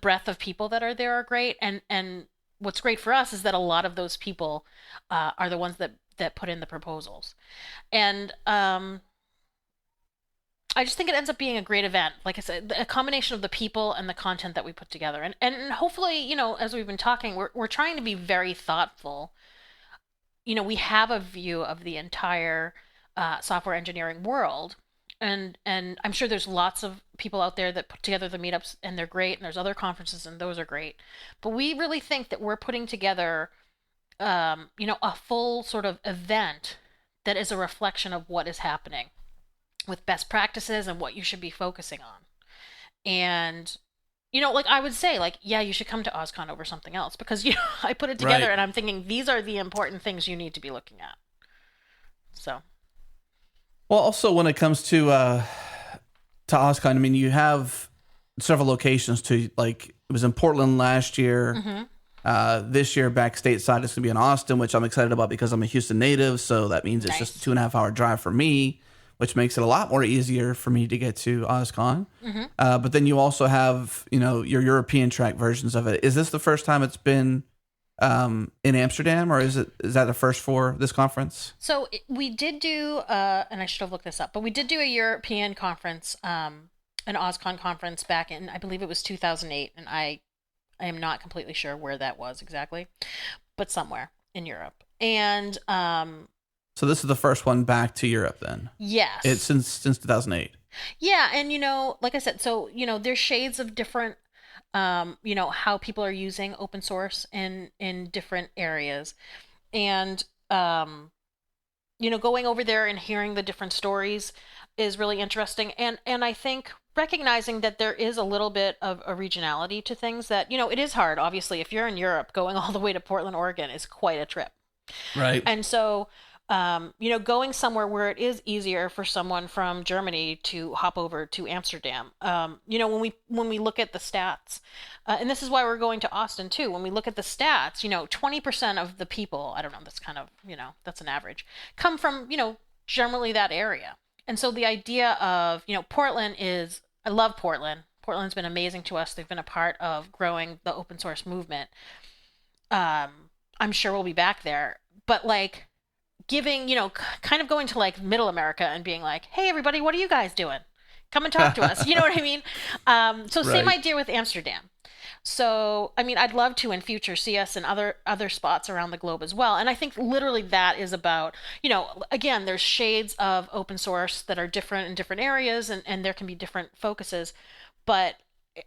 breadth of people that are there are great, and what's great for us is that a lot of those people are the ones that put in the proposals, and I just think it ends up being a great event. Like I said, a combination of the people and the content that we put together, and hopefully, as we've been talking, we're trying to be very thoughtful. We have a view of the entire software engineering world, and I'm sure there's lots of people out there that put together the meetups, and they're great, and there's other conferences, and those are great. But we really think that we're putting together, a full sort of event that is a reflection of what is happening with best practices and what you should be focusing on. And like I would say, like, yeah, you should come to OSCON over something else, because I put it together, Right. and I'm thinking these are the important things you need to be looking at. So, Well, also when it comes to OSCON, I mean, you have several locations too. Like it was in Portland last year. This year, back stateside, it's going to be in Austin, which I'm excited about because I'm a Houston native. So that means it's just a 2.5 hour drive for me, which makes it a lot more easier for me to get to OSCON. But then you also have, your European track versions of it. Is this the first time it's been in Amsterdam, or is that the first for this conference? So we did do, and I should have looked this up, but we did do a European conference, an OSCON conference back in, I believe it was 2008, and I am not completely sure where that was exactly, but somewhere in Europe. And so this is the first one back to Europe then? Yes. It's since 2008. Yeah, and like I said, so there's shades of different how people are using open source in different areas. And going over there and hearing the different stories is really interesting. And I think recognizing that there is a little bit of a regionality to things, that it is hard. Obviously, if you're in Europe, going all the way to Portland, Oregon is quite a trip. Right. And so going somewhere where it is easier for someone from Germany to hop over to Amsterdam. When we look at the stats, and this is why we're going to Austin too. When we look at the stats, 20% of the people, I don't know, that's kind of, that's an average, come from, generally that area. And so the idea of, Portland I love Portland. Portland's been amazing to us. They've been a part of growing the open source movement. I'm sure we'll be back there, but like, giving, kind of going to like middle America and being like, hey, everybody, what are you guys doing? Come and talk to us. You know what I mean? So same idea with Amsterdam. So, I mean, I'd love to in future see us in other spots around the globe as well. And I think literally that is about, again, there's shades of open source that are different in different areas, and there can be different focuses. But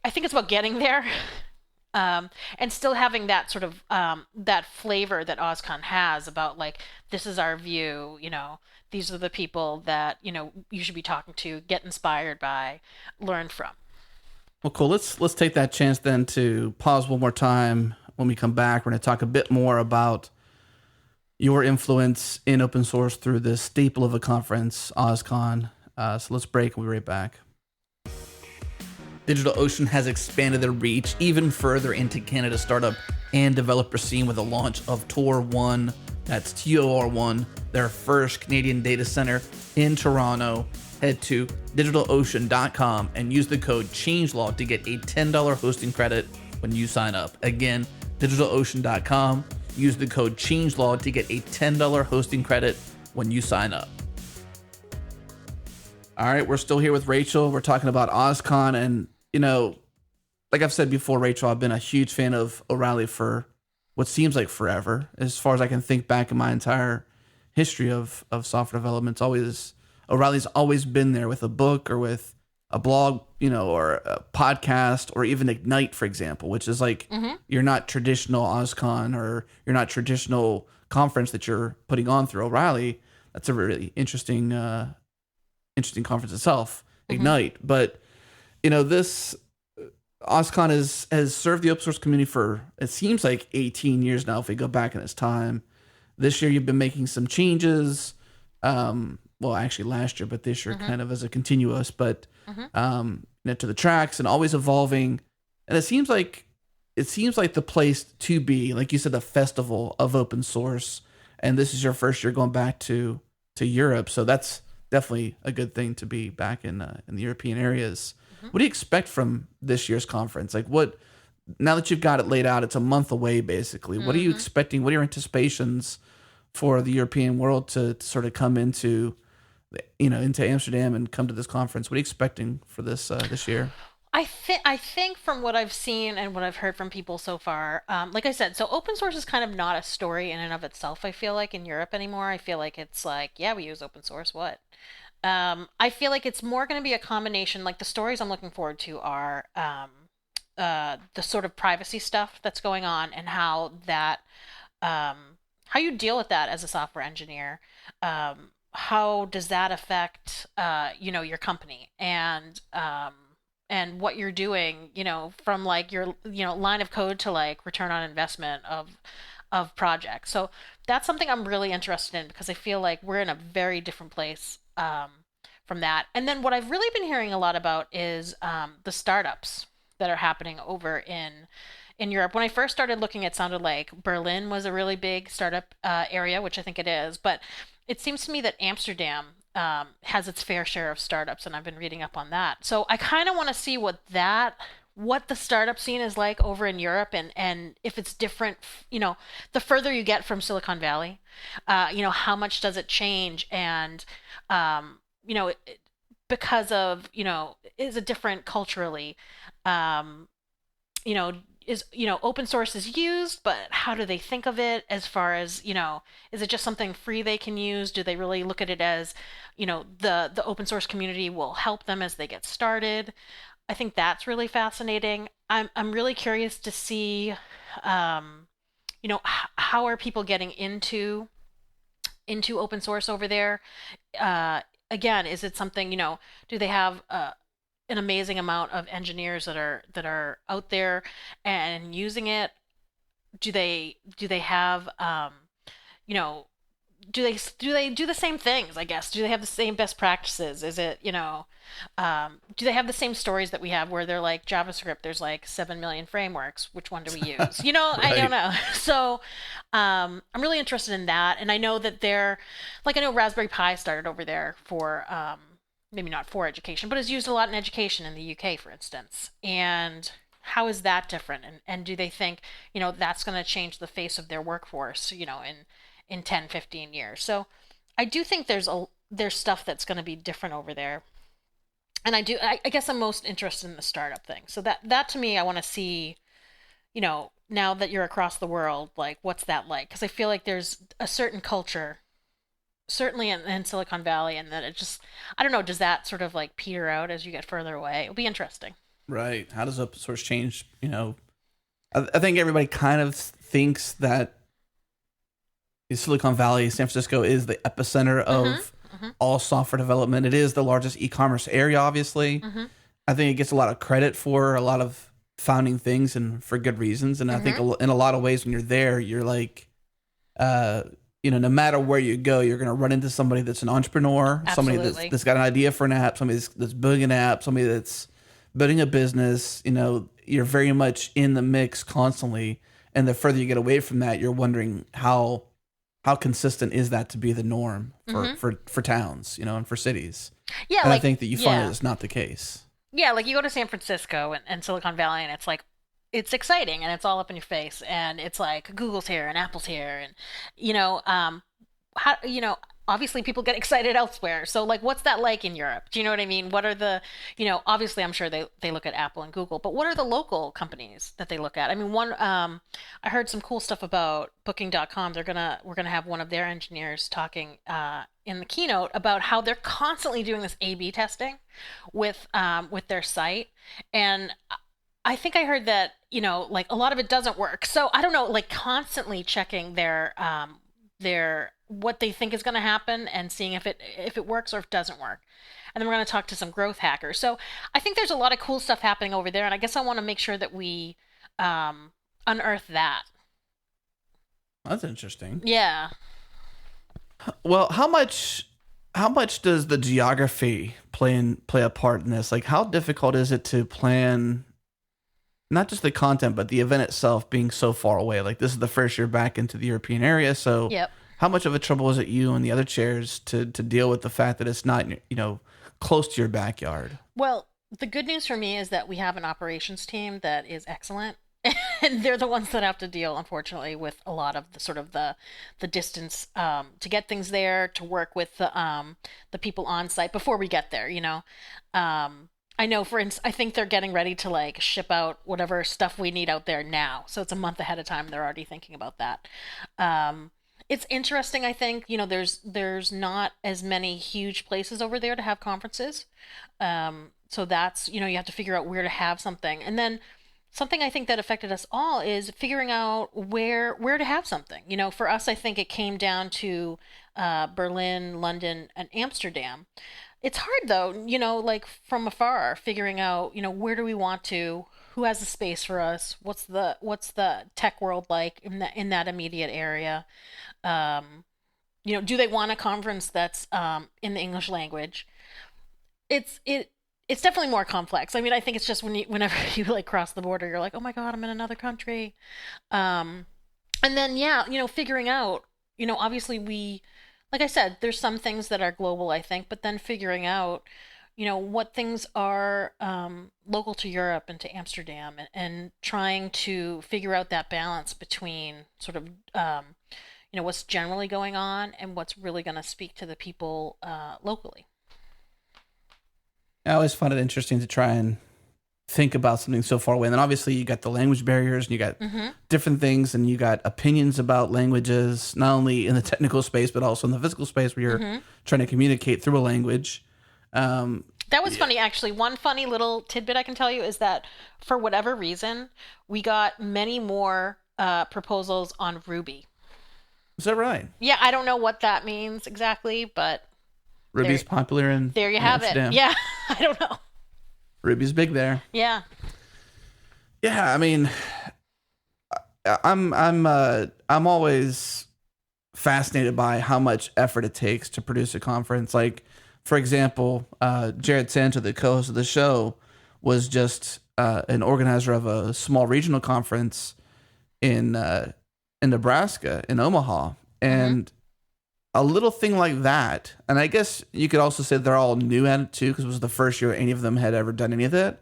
I think it's about getting there. And still having that sort of that flavor that OSCON has about, like, this is our view, these are the people that you should be talking to, get inspired by, learn from. Well, cool. Let's take that chance then to pause one more time. When we come back, we're going to talk a bit more about your influence in open source through this staple of a conference, OSCON. So let's break and we'll be right back. DigitalOcean has expanded their reach even further into Canada's startup and developer scene with the launch of Tor1, that's TOR1, their first Canadian data center in Toronto. Head to digitalocean.com and use the code CHANGELAW to get a $10 hosting credit when you sign up. Again, digitalocean.com, use the code CHANGELAW to get a $10 hosting credit when you sign up. All right, we're still here with Rachel. We're talking about OSCON, and like I've said before, Rachel, I've been a huge fan of O'Reilly for what seems like forever. As far as I can think back in my entire history of software development, O'Reilly's always been there with a book or with a blog, or a podcast, or even Ignite, for example, which is like, you're not traditional OSCON, or you're not traditional conference that you're putting on through O'Reilly. That's a really interesting conference itself, Ignite. But this OSCON has served the open source community for, it seems like 18 years now, if we go back in its time. This year you've been making some changes. Well, actually last year, but this year kind of as a continuous, but to the tracks and always evolving. And it seems like the place to be, like you said, the festival of open source. And this is your first year going back to Europe. So that's definitely a good thing to be back in the European areas. What do you expect from this year's conference? Like, what now that you've got it laid out, it's a month away basically. What are you expecting? What are your anticipations for the European world to sort of come into, into Amsterdam and come to this conference? What are you expecting for this year? I think from what I've seen and what I've heard from people so far, like I said, so open source is kind of not a story in and of itself. I feel like in Europe anymore. I feel like it's like, yeah, we use open source. What? I feel like it's more going to be a combination. Like the stories I'm looking forward to are the sort of privacy stuff that's going on and how you deal with that as a software engineer. How does that affect your company and what you're doing, from like your line of code to like return on investment of projects. So that's something I'm really interested in because I feel like we're in a very different place from that. And then what I've really been hearing a lot about is the startups that are happening over in Europe. When I first started looking, it sounded like Berlin was a really big startup area, which I think it is. But it seems to me that Amsterdam has its fair share of startups, and I've been reading up on that. So I kind of want to see what the startup scene is like over in Europe, and if it's different, the further you get from Silicon Valley, how much does it change? And, because of, is it different culturally? Um, open source is used, but how do they think of it as far as, is it just something free they can use? Do they really look at it as, the open source community will help them as they get started? I think that's really fascinating. I'm really curious to see, how are people getting into open source over there? Again, is it something, do they have an amazing amount of engineers that are out there and using it? Do they have do they do the same things, I guess? Do they have the same best practices? Is it, do they have the same stories that we have where they're like JavaScript, there's like 7 million frameworks, which one do we use? Right. I don't know. So I'm really interested in that. And I know that I know Raspberry Pi started over there for maybe not for education, but is used a lot in education in the UK, for instance. And how is that different? And do they think, that's going to change the face of their workforce, in 10, 15 years? So I do think there's stuff that's going to be different over there. And I guess I'm most interested in the startup thing. So that to me, I want to see, now that you're across the world, like, what's that like? Because I feel like there's a certain culture certainly in Silicon Valley, and that it just, I don't know, does that sort of like peter out as you get further away? It'll be interesting. Right. How does open source change? I think everybody kind of thinks that Silicon Valley, San Francisco, is the epicenter of all software development. It is the largest e-commerce area, obviously. I think it gets a lot of credit for a lot of founding things and for good reasons. And I think in a lot of ways when you're there, you're like, no matter where you go, you're going to run into somebody that's an entrepreneur, Absolutely. somebody that's got an idea for an app, somebody that's building an app, somebody that's building a business. You're very much in the mix constantly. And the further you get away from that, you're wondering how consistent is that to be the norm for towns, and for cities. Yeah. And I think that you find that it's not the case. Yeah. Like you go to San Francisco and Silicon Valley, and it's like, it's exciting and it's all up in your face, and it's like Google's here and Apple's here, and obviously people get excited elsewhere. So like, what's that like in Europe? Do you know what I mean? What are the, obviously I'm sure they look at Apple and Google, but what are the local companies that they look at? I mean, I heard some cool stuff about Booking.com. We're gonna have one of their engineers talking in the keynote about how they're constantly doing this A/B testing with their site. And I think I heard that, like a lot of it doesn't work. So I don't know, like constantly checking their what they think is going to happen and seeing if it works or if it doesn't work. And then we're going to talk to some growth hackers. So I think there's a lot of cool stuff happening over there, and I guess I want to make sure that we unearth that. That's interesting. Yeah. Well, how much does the geography play a part in this? Like, how difficult is it to plan not just the content, but the event itself being so far away? Like, this is the first year back into the European area, so Yep. How much of a trouble is it you and the other chairs to deal with the fact that it's not, close to your backyard? Well, the good news for me is that we have an operations team that is excellent, And they're the ones that have to deal, unfortunately, with a lot of the sort of the distance to get things there, to work with the people on site before we get there. I know, for instance, I think they're getting ready to like ship out whatever stuff we need out there now, so it's a month ahead of time. They're already thinking about that. It's interesting. I think there's not as many huge places over there to have conferences, so that's you have to figure out where to have something, and then something I think that affected us all is figuring out where to have something. For us, I think it came down to Berlin, London, and Amsterdam. It's hard though, like from afar, figuring out, where do we want to, who has the space for us, what's the tech world like in that immediate area. Do they want a conference that's in the English language? It's definitely more complex. I mean, I think it's just whenever you like cross the border, you're like, oh my God, I'm in another country. And then yeah, figuring out, obviously like I said, there's some things that are global, I think, but then figuring out, what things are local to Europe and to Amsterdam, and trying to figure out that balance between sort of, what's generally going on and what's really going to speak to the people locally. I always find it interesting to try and think about something so far away. And then obviously you got the language barriers and you got different things, and you got opinions about languages, not only in the technical space, but also in the physical space where you're trying to communicate through a language. That was funny, actually. One funny little tidbit I can tell you is that for whatever reason, we got many more proposals on Ruby. Is that right? Yeah, I don't know what that means exactly, but Ruby's popular in there you have Amsterdam. it. Yeah, I don't know. Ruby's big there. Yeah. Yeah, I mean, I'm always fascinated by how much effort it takes to produce a conference. Like, for example, Jared Santo, the co-host of the show, was just an organizer of a small regional conference in Nebraska, in Omaha, and a little thing like that. And I guess you could also say they're all new at it too, because it was the first year any of them had ever done any of that.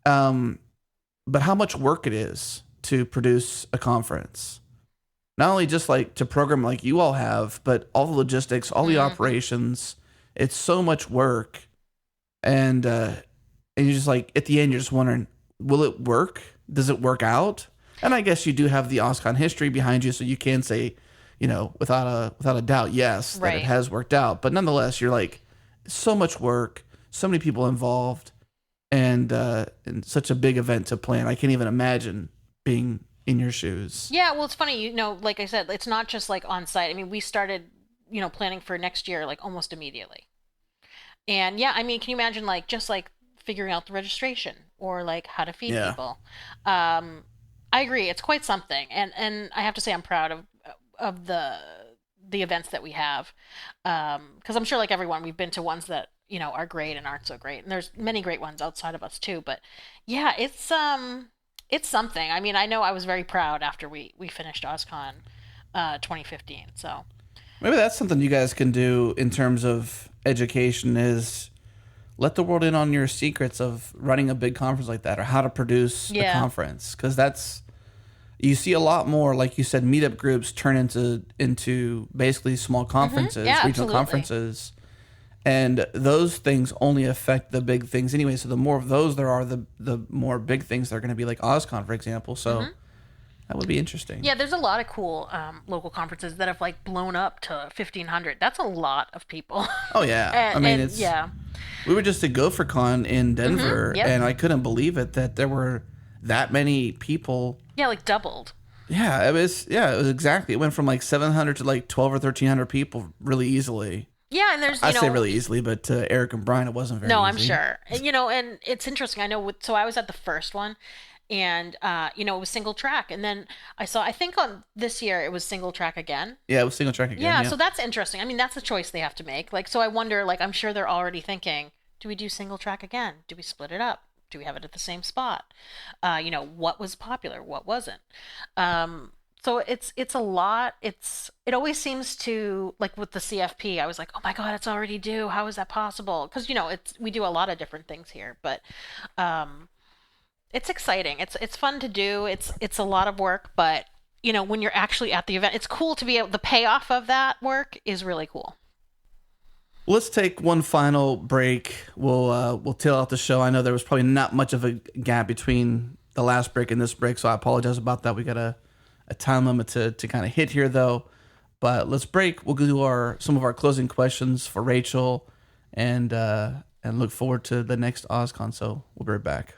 But how much work it is to produce a conference. Not only just like to program like you all have, but all the logistics, all the operations. It's so much work. And you're just like, at the end, you're just wondering, will it work? Does it work out? And I guess you do have the OSCON history behind you, so you can say, without a doubt, yes, that it has worked out. But nonetheless, you're like, so much work, so many people involved, and such a big event to plan. I can't even imagine being in your shoes. Yeah, well, it's funny, like I said, it's not just like on site. I mean, we started, planning for next year, like almost immediately. And yeah, I mean, can you imagine like just like figuring out the registration or like how to feed people? I agree, it's quite something, and I have to say I'm proud of the events that we have, because I'm sure like everyone, we've been to ones that are great and aren't so great, and there's many great ones outside of us too. But yeah, it's something. I mean, I know I was very proud after we finished OSCON 2015. So maybe that's something you guys can do in terms of education, is let the world in on your secrets of running a big conference like that, or how to produce a conference, because you see a lot more, like you said, meetup groups turn into basically small conferences, regional conferences, and those things only affect the big things anyway. So the more of those there are, the more big things they're going to be, like OSCON, for example. So that would be interesting. Yeah, there's a lot of cool local conferences that have like blown up to 1,500. That's a lot of people. Oh yeah, I mean it's We were just at GopherCon in Denver, and I couldn't believe it that there were that many people. Yeah, like doubled. Yeah, it was exactly. It went from like 700 to like 12 or 1,300 people really easily. Yeah, and there's, I say really easily, but to Eric and Brian, it wasn't very easy. No, I'm sure. And, and it's interesting. I know, so I was at the first one, and, it was single track. And then I think on this year, it was single track again. Yeah, it was single track again. Yeah, so that's interesting. I mean, that's a choice they have to make. Like, so I wonder, like, I'm sure they're already thinking, do we do single track again? Do we split it up? Do we have it at the same spot? What was popular? What wasn't? So it's a lot. It always seems to, like with the CFP, I was like, oh my God, it's already due. How is that possible? Because we do a lot of different things here, but It's exciting. It's fun to do. It's a lot of work, but when you're actually at the event, it's cool to be able. The payoff of that work is really cool. Let's take one final break. We'll tail out the show. I know there was probably not much of a gap between the last break and this break, so I apologize about that. We got a time limit to kind of hit here, though. But let's break. We'll do some of our closing questions for Rachel, and look forward to the next OSCON. So we'll be right back.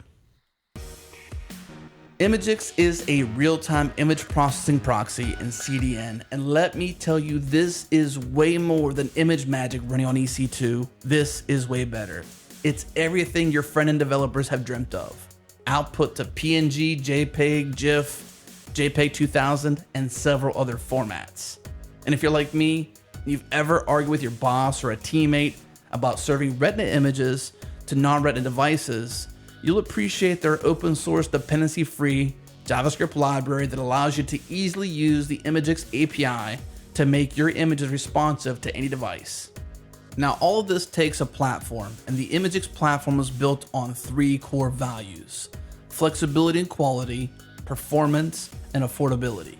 Imagix is a real-time image processing proxy in CDN, and let me tell you, this is way more than image magic running on EC2. This is way better. It's everything your front-end developers have dreamt of. Output to PNG, JPEG, GIF, JPEG 2000, and several other formats. And if you're like me, you've ever argued with your boss or a teammate about serving Retina images to non-Retina devices, you'll appreciate their open source dependency-free JavaScript library that allows you to easily use the Imagix API to make your images responsive to any device. Now, all of this takes a platform, and the Imagix platform is built on 3 core values: flexibility and quality, performance, and affordability.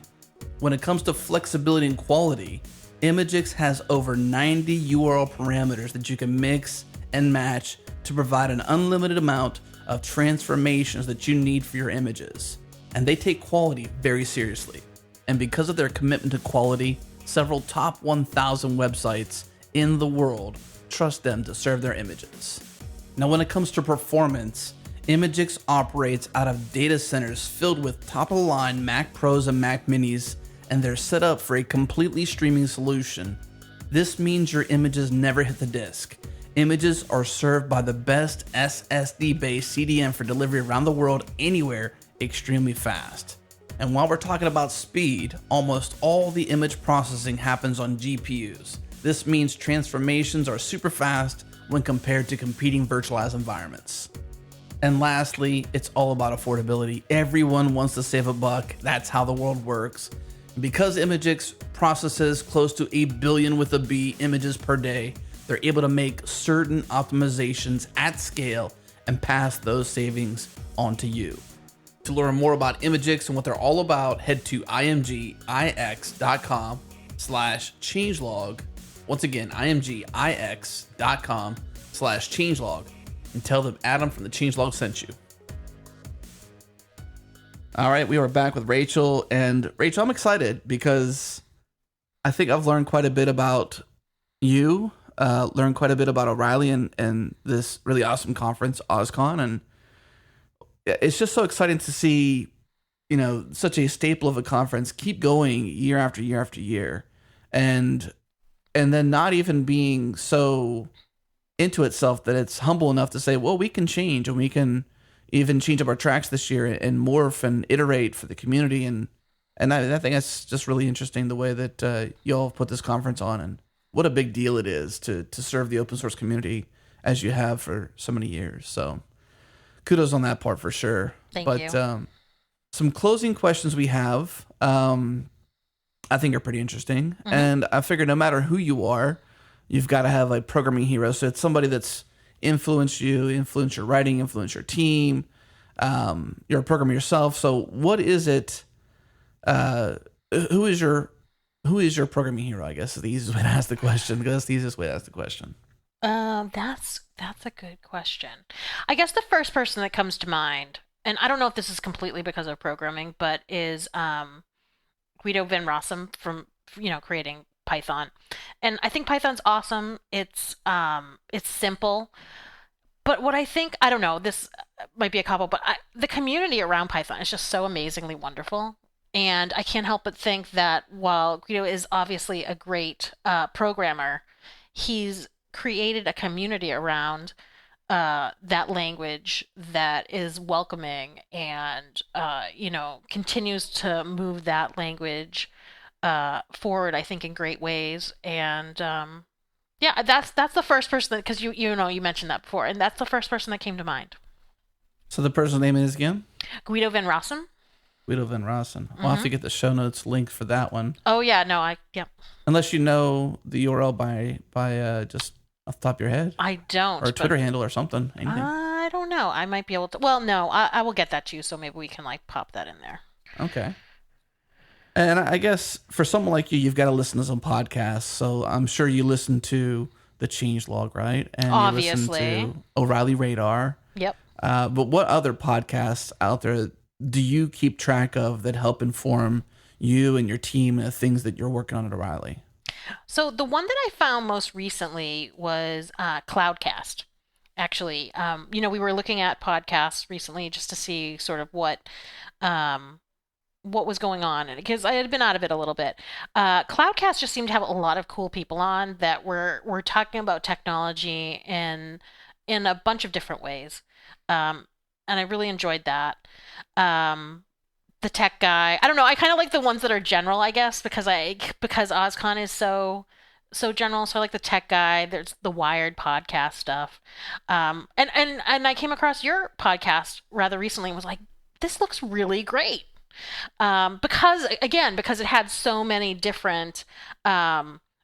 When it comes to flexibility and quality, Imagix has over 90 URL parameters that you can mix and match to provide an unlimited amount of transformations that you need for your images. And they take quality very seriously. And because of their commitment to quality, several top 1,000 websites in the world trust them to serve their images. Now, when it comes to performance, Imagix operates out of data centers filled with top-of-the-line Mac Pros and Mac Minis, and they're set up for a completely streaming solution. This means your images never hit the disk. Images are served by the best SSD-based CDN for delivery around the world, anywhere, extremely fast. And while we're talking about speed, almost all the image processing happens on GPUs. This means transformations are super fast when compared to competing virtualized environments. And lastly, it's all about affordability. Everyone wants to save a buck. That's how the world works. And because Imagix processes close to 8 billion with a B images per day, they're able to make certain optimizations at scale and pass those savings on to you. To learn more about Imagix and what they're all about, head to imgix.com/changelog. Once again, imgix.com/changelog, and tell them Adam from the Changelog sent you. All right, we are back with Rachel. And Rachel, I'm excited because I think I've learned quite a bit about you. Learned quite a bit about O'Reilly and this really awesome conference, OSCON, and it's just so exciting to see, such a staple of a conference keep going year after year after year, and then not even being so into itself that it's humble enough to say, well, we can change, and we can even change up our tracks this year and morph and iterate for the community, and I think that's just really interesting the way that y'all put this conference on, and what a big deal it is to serve the open source community as you have for so many years. So kudos on that part for sure. Thank you. Some closing questions we have, I think are pretty interesting. Mm-hmm. And I figure no matter who you are, you've got to have a programming hero. So it's somebody that's influenced you, influenced your writing, influenced your team. You're a programmer yourself. So what is it? Who is your programming hero? I guess is the easiest way to ask the question, because that's the easiest way to ask the question. That's a good question. I guess the first person that comes to mind, and I don't know if this is completely because of programming, but is Guido van Rossum from creating Python. And I think Python's awesome. It's simple. But what I think, I don't know, this might be a couple, but the community around Python is just so amazingly wonderful. And I can't help but think that while Guido is obviously a great programmer, he's created a community around that language that is welcoming and, continues to move that language forward, I think, in great ways. And that's the first person, because you mentioned that before, and that's the first person that came to mind. So the person's name is again? Guido van Rossum. Guido van Rossum. I'll have to get the show notes linked for that one. Oh yeah, no, Unless you know the URL by just off the top of your head. I don't. Or a Twitter handle or something. Anything. I I don't know. I might be able to. Well, no, I will get that to you. So maybe we can like pop that in there. Okay. And I guess for someone like you, you've got to listen to some podcasts. So I'm sure you listen to the Changelog, right? And Obviously. you listen to O'Reilly Radar. Yep. But what other podcasts out there do you keep track of that help inform you and your team and the things that you're working on at O'Reilly? So the one that I found most recently was Cloudcast. Actually, we were looking at podcasts recently just to see sort of what was going on, and because I had been out of it a little bit. Cloudcast just seemed to have a lot of cool people on that were talking about technology in a bunch of different ways. And I really enjoyed that. The tech guy, I don't know, I kind of like the ones that are general, I guess, because OSCON is so general. So I like the tech guy. There's the Wired podcast stuff. And I came across your podcast rather recently and was like, this looks really great. Because it had so many different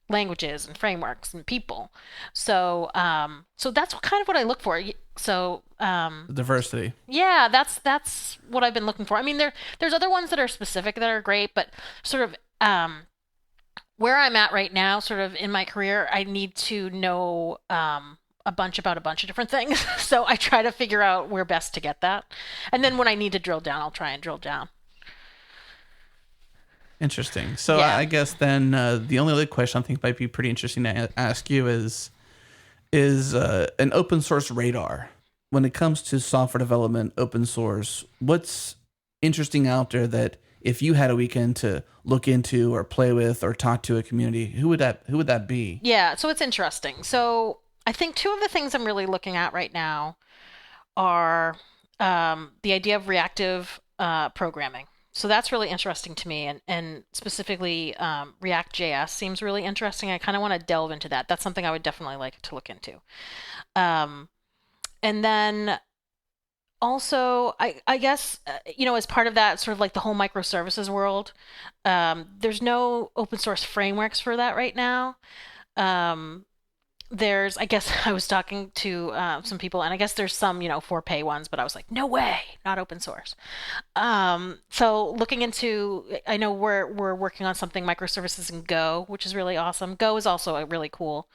languages and frameworks and people. So that's what I look for. So diversity. Yeah, that's what I've been looking for. I mean, there's other ones that are specific that are great, but sort of where I'm at right now, sort of in my career, I need to know a bunch about a bunch of different things. So I try to figure out where best to get that. And then when I need to drill down, I'll try and drill down. Interesting. So Yeah. I guess then the only other question I think might be pretty interesting to ask you is an open source radar. When it comes to software development, open source, what's interesting out there that if you had a weekend to look into or play with or talk to a community, who would that be? Yeah, so it's interesting. So I think two of the things I'm really looking at right now are the idea of reactive programming. So that's really interesting to me, and specifically React.js seems really interesting. I kind of want to delve into that. That's something I would definitely like to look into. And then also, I guess, as part of that, sort of like the whole microservices world, there's no open source frameworks for that right now. I guess I was talking to some people, and I guess there's some, for pay ones, but I was like, no way, not open source. So looking into, I know we're working on something microservices in Go, which is really awesome. Go is also a really cool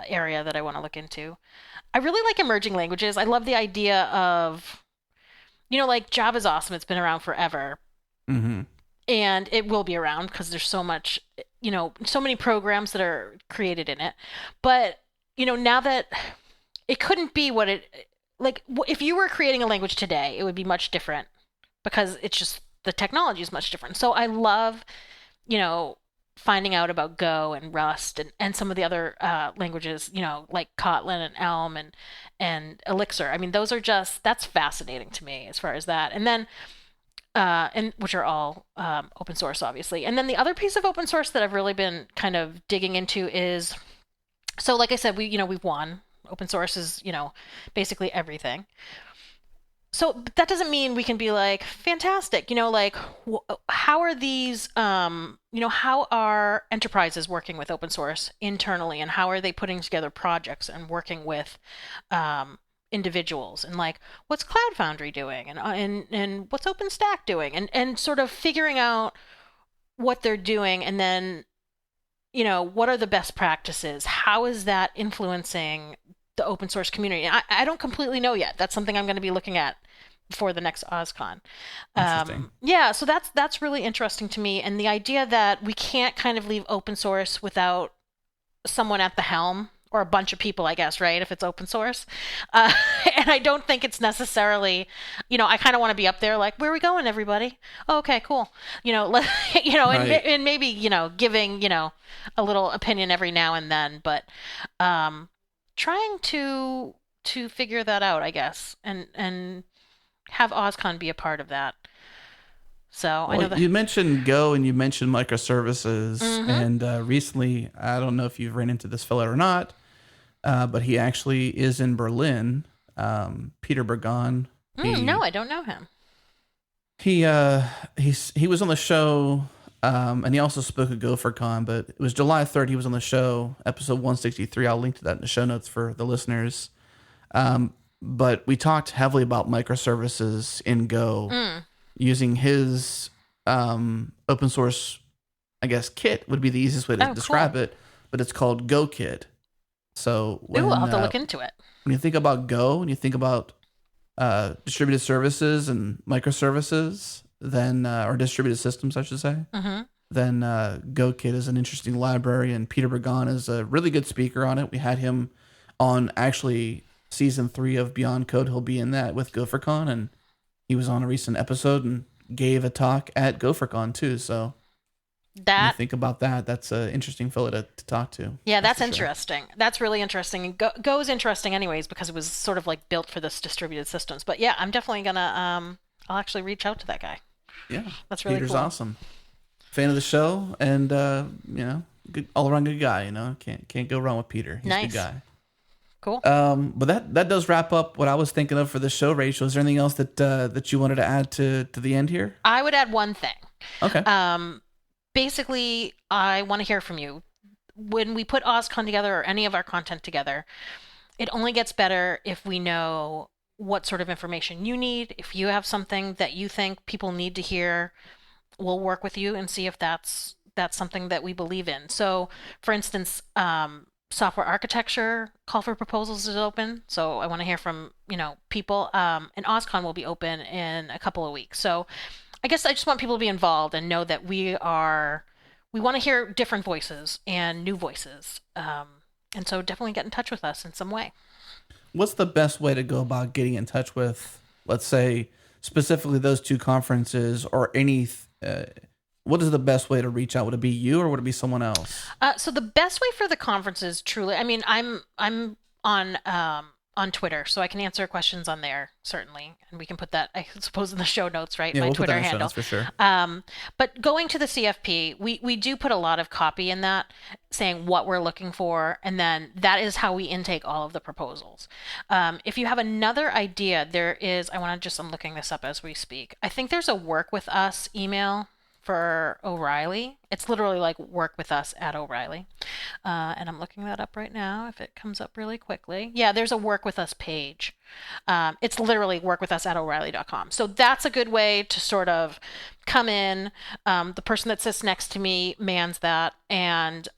area that I want to look into. I really like emerging languages. I love the idea of, like Java's awesome. It's been around forever. Mm-hmm. And it will be around because there's so much, so many programs that are created in it. But, now that it couldn't be what if you were creating a language today, it would be much different because it's just the technology is much different. So I love, finding out about Go and Rust and some of the other languages, like Kotlin and Elm and Elixir. I mean, that's fascinating to me as far as that. And then, and which are all open source, obviously. And then the other piece of open source that I've really been kind of digging into is, so like I said, we've won. Open source is, basically everything. So that doesn't mean we can be like, fantastic, how are these, how are enterprises working with open source internally, and how are they putting together projects and working with individuals, and like, what's Cloud Foundry doing, and what's OpenStack doing, and sort of figuring out what they're doing, and then, what are the best practices? How is that influencing the open source community? I don't completely know yet. That's something I'm going to be looking at before the next OSCON. Yeah, so that's really interesting to me, and the idea that we can't kind of leave open source without someone at the helm, or a bunch of people, I guess, right? If it's open source. And I don't think it's necessarily, I kind of want to be up there like, where are we going, everybody? Oh, okay, cool. Right. and maybe, giving, a little opinion every now and then, but trying to figure that out, I guess, and have OSCON be a part of that. So I know that you mentioned Go and you mentioned microservices, Mm-hmm. and recently, I don't know if you've ran into this fellow or not, but he actually is in Berlin. Peter Bergon. No, I don't know him. He was on the show, and he also spoke at GopherCon. But it was July 3rd. He was on the show, episode 163. I'll link to that in the show notes for the listeners. but we talked heavily about microservices in Go using his open source, I guess, kit would be the easiest way to describe it, but it's called Go Kit. So I'll have to look into it. When you think about Go and you think about distributed services and microservices, then or distributed systems, I should say, then Go Kit is an interesting library, and Peter Bergon is a really good speaker on it. We had him on actually season 3 of Beyond Code. He'll be in that with GopherCon, and he was on a recent episode and gave a talk at GopherCon too. So when you think about that, that's an interesting fellow to talk to. Yeah, that's interesting. Sure. That's really interesting. And Go is interesting anyways because it was sort of like built for this distributed systems. But yeah, I'm definitely gonna I'll actually reach out to that guy. Yeah, that's really Peter's cool. Awesome. Fan of the show, and good, all around good guy. Can't go wrong with Peter. He's a good guy. Cool. But that does wrap up what I was thinking of for the show, Rachel. Is there anything else that you wanted to add to the end here? I would add one thing. Okay. Basically, I want to hear from you. When we put OSCON together or any of our content together, it only gets better if we know what sort of information you need. If you have something that you think people need to hear, we'll work with you and see if that's something that we believe in. So, for instance, software architecture call for proposals is open. So I want to hear from people. And OSCON will be open in a couple of weeks. So I guess I just want people to be involved and know that we want to hear different voices and new voices. And so definitely get in touch with us in some way. What's the best way to go about getting in touch with, let's say, specifically those two conferences or any, what is the best way to reach out? Would it be you or would it be someone else? So the best way for the conferences, truly, I mean, I'm on Twitter, so I can answer questions on there, certainly. And we can put that, I suppose, in the show notes, right? Yeah, My we'll Twitter put that in the show handle. notes for sure. But going to the CFP, we do put a lot of copy in that, saying what we're looking for, and then that is how we intake all of the proposals. If you have another idea, I'm looking this up as we speak. I think there's a work with us email for O'Reilly. It's literally like work with us at O'Reilly. And I'm looking that up right now if it comes up really quickly. Yeah, there's a work with us page. It's literally workwithus@o'reilly.com. So that's a good way to sort of come in. The person that sits next to me mans that, and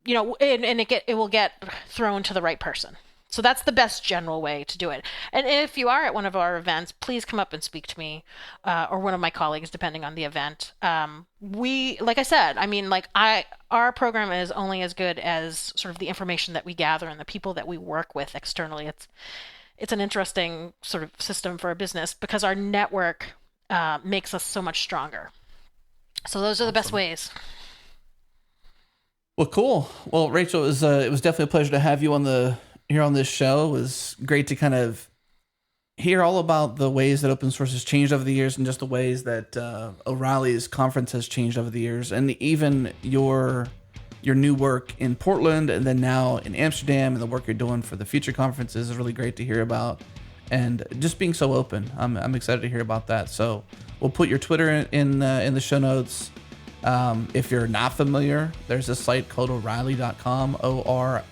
it will get thrown to the right person. So that's the best general way to do it. And if you are at one of our events, please come up and speak to me or one of my colleagues, depending on the event. Like I said, I mean, our program is only as good as sort of the information that we gather and the people that we work with externally. It's an interesting sort of system for a business because our network makes us so much stronger. So those are the best ways. Well, cool. Well, Rachel, it was definitely a pleasure to have you here on this show. It was great to kind of hear all about the ways that open source has changed over the years and just the ways that O'Reilly's conference has changed over the years, and even your new work in Portland and then now in Amsterdam and the work you're doing for the future conferences is really great to hear about, and just being so open. I'm excited to hear about that. So we'll put your Twitter in the show notes. If you're not familiar, there's a site called O'Reilly.com, OREILLY.com.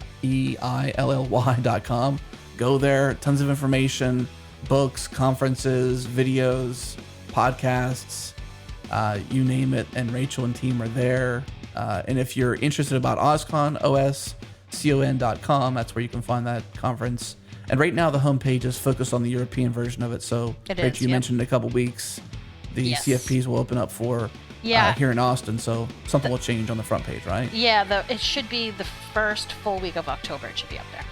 Go there, tons of information, books, conferences, videos, podcasts, you name it, and Rachel and team are there. And if you're interested about OSCON, OSCON.com, that's where you can find that conference. And right now the homepage is focused on the European version of it. So Rachel, you mentioned in a couple weeks, the CFPs will open up for here in Austin, so something will change on the front page, right? Yeah, it should be the first full week of October. It should be up there.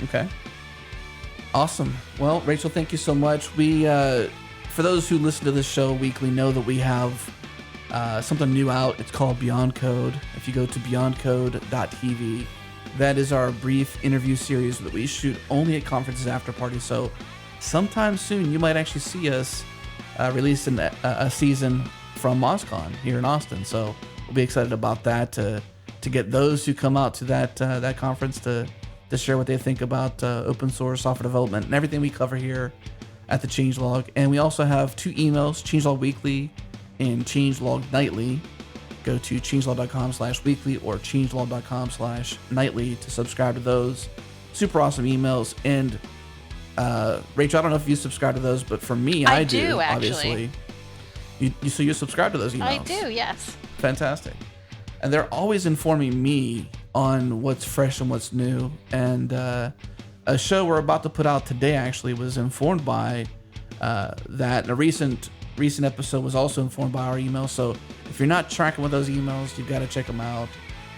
Okay. Awesome. Well, Rachel, thank you so much. We, for those who listen to this show weekly, know that we have something new out. It's called Beyond Code. If you go to beyondcode.tv, that is our brief interview series that we shoot only at conferences after parties. So sometime soon, you might actually see us release a season from OSCON here in Austin. So we'll be excited about that to get those who come out to that conference to share what they think about open source software development and everything we cover here at the Changelog. And we also have 2 emails, Changelog Weekly and Changelog Nightly. Go to changelog.com/weekly or changelog.com/nightly to subscribe to those. Super awesome emails. And Rachel, I don't know if you subscribe to those, but for me, I I do, actually. obviously. So you subscribe to those emails? I do, yes. Fantastic. And they're always informing me on what's fresh and what's new. And a show we're about to put out today actually was informed by that. A recent episode was also informed by our email. So if you're not tracking with those emails, you've got to check them out.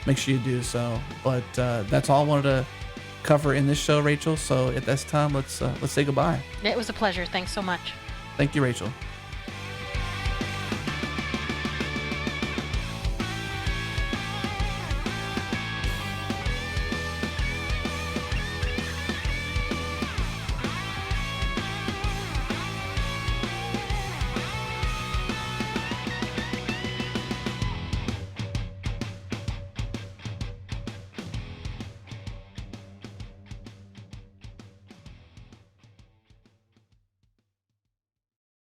Make sure you do so. But that's all I wanted to cover in this show, Rachel. So at this time, let's say goodbye. It was a pleasure. Thanks so much. Thank you, Rachel.